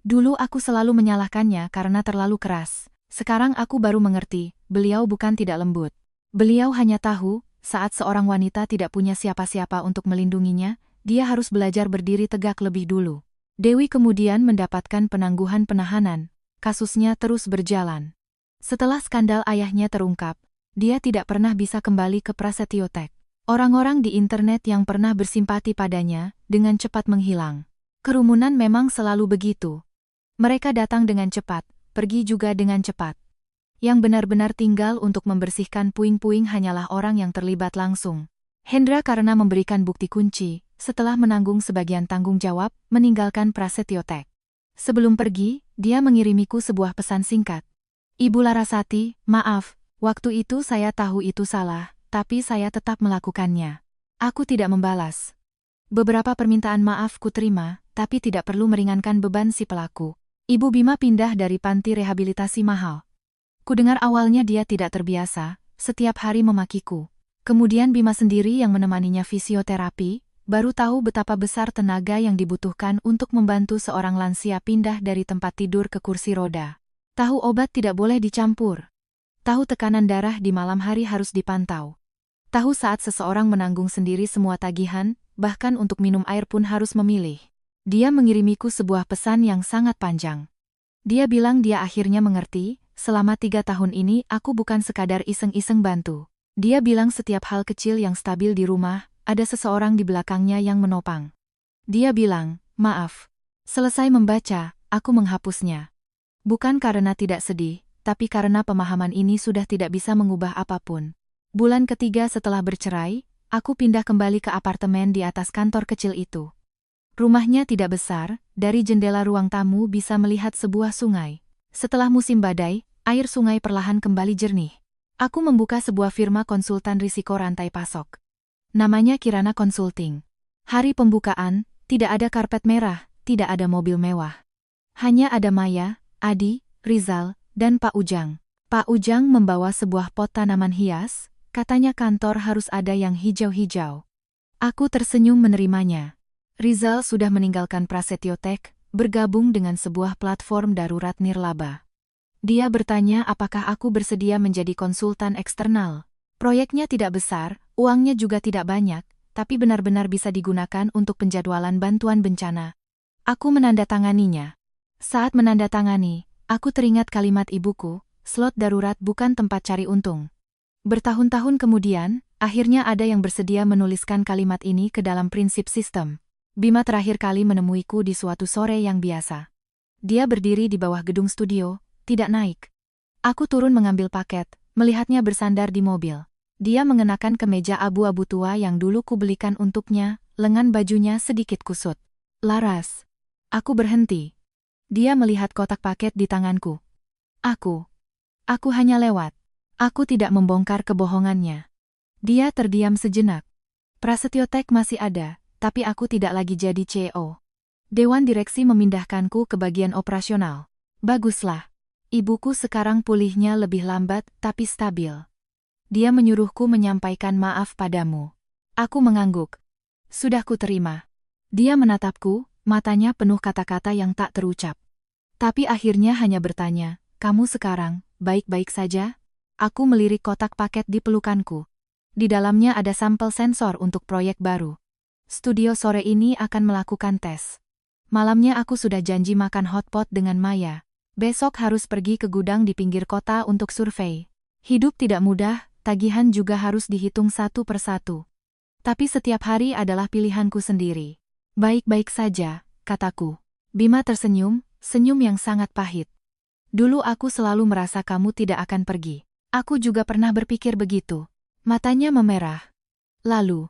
Dulu aku selalu menyalahkannya karena terlalu keras. Sekarang aku baru mengerti, beliau bukan tidak lembut. Beliau hanya tahu, saat seorang wanita tidak punya siapa-siapa untuk melindunginya, dia harus belajar berdiri tegak lebih dulu. Dewi kemudian mendapatkan penangguhan penahanan. Kasusnya terus berjalan. Setelah skandal ayahnya terungkap, dia tidak pernah bisa kembali ke Prasetyo Tech. Orang-orang di internet yang pernah bersimpati padanya, dengan cepat menghilang. Kerumunan memang selalu begitu. Mereka datang dengan cepat, pergi juga dengan cepat. Yang benar-benar tinggal untuk membersihkan puing-puing hanyalah orang yang terlibat langsung. Hendra karena memberikan bukti kunci, setelah menanggung sebagian tanggung jawab, meninggalkan Prasetyo Tech. Sebelum pergi, dia mengirimiku sebuah pesan singkat. Ibu Larasati, maaf, waktu itu saya tahu itu salah, tapi saya tetap melakukannya. Aku tidak membalas. Beberapa permintaan maaf ku terima, tapi tidak perlu meringankan beban si pelaku. Ibu Bima pindah dari panti rehabilitasi mahal. Kudengar awalnya dia tidak terbiasa, setiap hari memakiku. Kemudian Bima sendiri yang menemaninya fisioterapi, baru tahu betapa besar tenaga yang dibutuhkan untuk membantu seorang lansia pindah dari tempat tidur ke kursi roda. Tahu obat tidak boleh dicampur. Tahu tekanan darah di malam hari harus dipantau. Tahu saat seseorang menanggung sendiri semua tagihan, bahkan untuk minum air pun harus memilih. Dia mengirimiku sebuah pesan yang sangat panjang. Dia bilang dia akhirnya mengerti, selama 3 tahun ini aku bukan sekadar iseng-iseng bantu. Dia bilang setiap hal kecil yang stabil di rumah, ada seseorang di belakangnya yang menopang. Dia bilang, maaf. Selesai membaca, aku menghapusnya. Bukan karena tidak sedih, tapi karena pemahaman ini sudah tidak bisa mengubah apapun. Bulan ketiga setelah bercerai, aku pindah kembali ke apartemen di atas kantor kecil itu. Rumahnya tidak besar, dari jendela ruang tamu bisa melihat sebuah sungai. Setelah musim badai, air sungai perlahan kembali jernih. Aku membuka sebuah firma konsultan risiko rantai pasok. Namanya Kirana Consulting. Hari pembukaan, tidak ada karpet merah, tidak ada mobil mewah. Hanya ada Maya, Adi, Rizal, dan Pak Ujang. Pak Ujang membawa sebuah pot tanaman hias, katanya kantor harus ada yang hijau-hijau. Aku tersenyum menerimanya. Rizal sudah meninggalkan Prasetyo Tech, bergabung dengan sebuah platform darurat nirlaba. Dia bertanya apakah aku bersedia menjadi konsultan eksternal. Proyeknya tidak besar, uangnya juga tidak banyak, tapi benar-benar bisa digunakan untuk penjadwalan bantuan bencana. Aku menandatanganinya. Saat menandatangani, aku teringat kalimat ibuku, slot darurat bukan tempat cari untung. Bertahun-tahun kemudian, akhirnya ada yang bersedia menuliskan kalimat ini ke dalam prinsip sistem. Bima terakhir kali menemuiku di suatu sore yang biasa. Dia berdiri di bawah gedung studio, tidak naik. Aku turun mengambil paket, melihatnya bersandar di mobil. Dia mengenakan kemeja abu-abu tua yang dulu kubelikan untuknya, lengan bajunya sedikit kusut. Laras. Aku berhenti. Dia melihat kotak paket di tanganku. Aku hanya lewat. Aku tidak membongkar kebohongannya. Dia terdiam sejenak. Prasetyo Tech masih ada, tapi aku tidak lagi jadi CEO. Dewan direksi memindahkanku ke bagian operasional. Baguslah. Ibuku sekarang pulihnya lebih lambat tapi stabil. Dia menyuruhku menyampaikan maaf padamu. Aku mengangguk. Sudah ku terima. Dia menatapku, matanya penuh kata-kata yang tak terucap. Tapi akhirnya hanya bertanya, kamu sekarang, baik-baik saja? Aku melirik kotak paket di pelukanku. Di dalamnya ada sampel sensor untuk proyek baru. Studio sore ini akan melakukan tes. Malamnya aku sudah janji makan hotpot dengan Maya. Besok harus pergi ke gudang di pinggir kota untuk survei. Hidup tidak mudah, tagihan juga harus dihitung satu persatu. Tapi setiap hari adalah pilihanku sendiri. Baik-baik saja, kataku. Bima tersenyum, senyum yang sangat pahit. Dulu aku selalu merasa kamu tidak akan pergi. Aku juga pernah berpikir begitu. Matanya memerah. Lalu,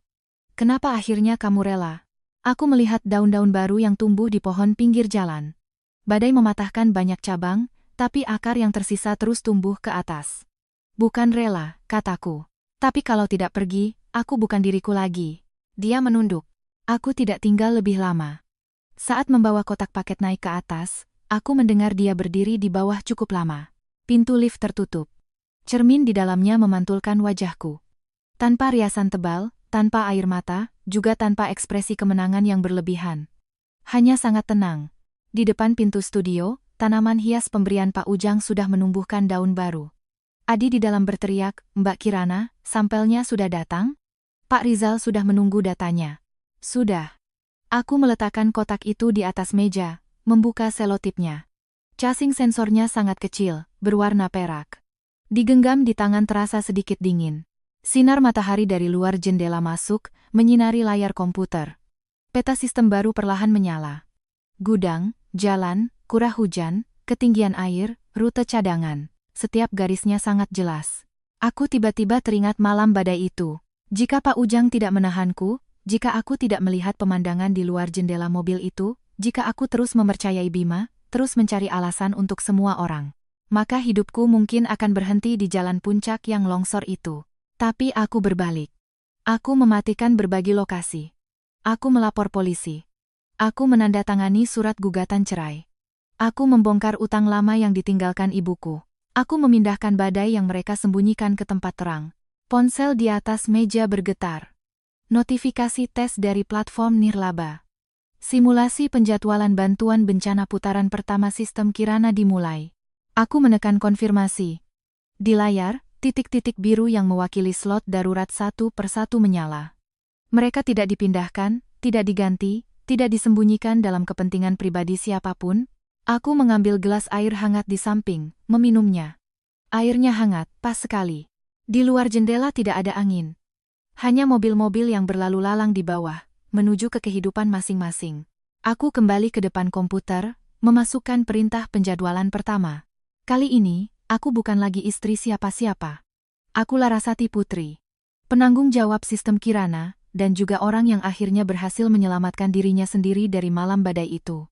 kenapa akhirnya kamu rela? Aku melihat daun-daun baru yang tumbuh di pohon pinggir jalan. Badai mematahkan banyak cabang, tapi akar yang tersisa terus tumbuh ke atas. Bukan rela, kataku. Tapi kalau tidak pergi, aku bukan diriku lagi. Dia menunduk. Aku tidak tinggal lebih lama. Saat membawa kotak paket naik ke atas, aku mendengar dia berdiri di bawah cukup lama. Pintu lift tertutup. Cermin di dalamnya memantulkan wajahku. Tanpa riasan tebal, tanpa air mata, juga tanpa ekspresi kemenangan yang berlebihan. Hanya sangat tenang. Di depan pintu studio, tanaman hias pemberian Pak Ujang sudah menumbuhkan daun baru. Adi di dalam berteriak, Mbak Kirana, sampelnya sudah datang? Pak Rizal sudah menunggu datanya. Sudah. Aku meletakkan kotak itu di atas meja, membuka selotipnya. Casing sensornya sangat kecil, berwarna perak. Digenggam di tangan terasa sedikit dingin. Sinar matahari dari luar jendela masuk, menyinari layar komputer. Peta sistem baru perlahan menyala. Gudang, jalan, curah hujan, ketinggian air, rute cadangan. Setiap garisnya sangat jelas. Aku tiba-tiba teringat malam badai itu. Jika Pak Ujang tidak menahanku, jika aku tidak melihat pemandangan di luar jendela mobil itu, jika aku terus mempercayai Bima, terus mencari alasan untuk semua orang, maka hidupku mungkin akan berhenti di jalan puncak yang longsor itu. Tapi aku berbalik. Aku mematikan berbagi lokasi. Aku melapor polisi. Aku menandatangani surat gugatan cerai. Aku membongkar utang lama yang ditinggalkan ibuku. Aku memindahkan badai yang mereka sembunyikan ke tempat terang. Ponsel di atas meja bergetar. Notifikasi tes dari platform Nirlaba. Simulasi penjadwalan bantuan bencana putaran pertama sistem Kirana dimulai. Aku menekan konfirmasi. Di layar, titik-titik biru yang mewakili slot darurat satu persatu menyala. Mereka tidak dipindahkan, tidak diganti, tidak disembunyikan dalam kepentingan pribadi siapapun. Aku mengambil gelas air hangat di samping, meminumnya. Airnya hangat, pas sekali. Di luar jendela tidak ada angin. Hanya mobil-mobil yang berlalu lalang di bawah, menuju ke kehidupan masing-masing. Aku kembali ke depan komputer, memasukkan perintah penjadwalan pertama. Kali ini, aku bukan lagi istri siapa-siapa. Aku Larasati Putri, penanggung jawab sistem Kirana, dan juga orang yang akhirnya berhasil menyelamatkan dirinya sendiri dari malam badai itu.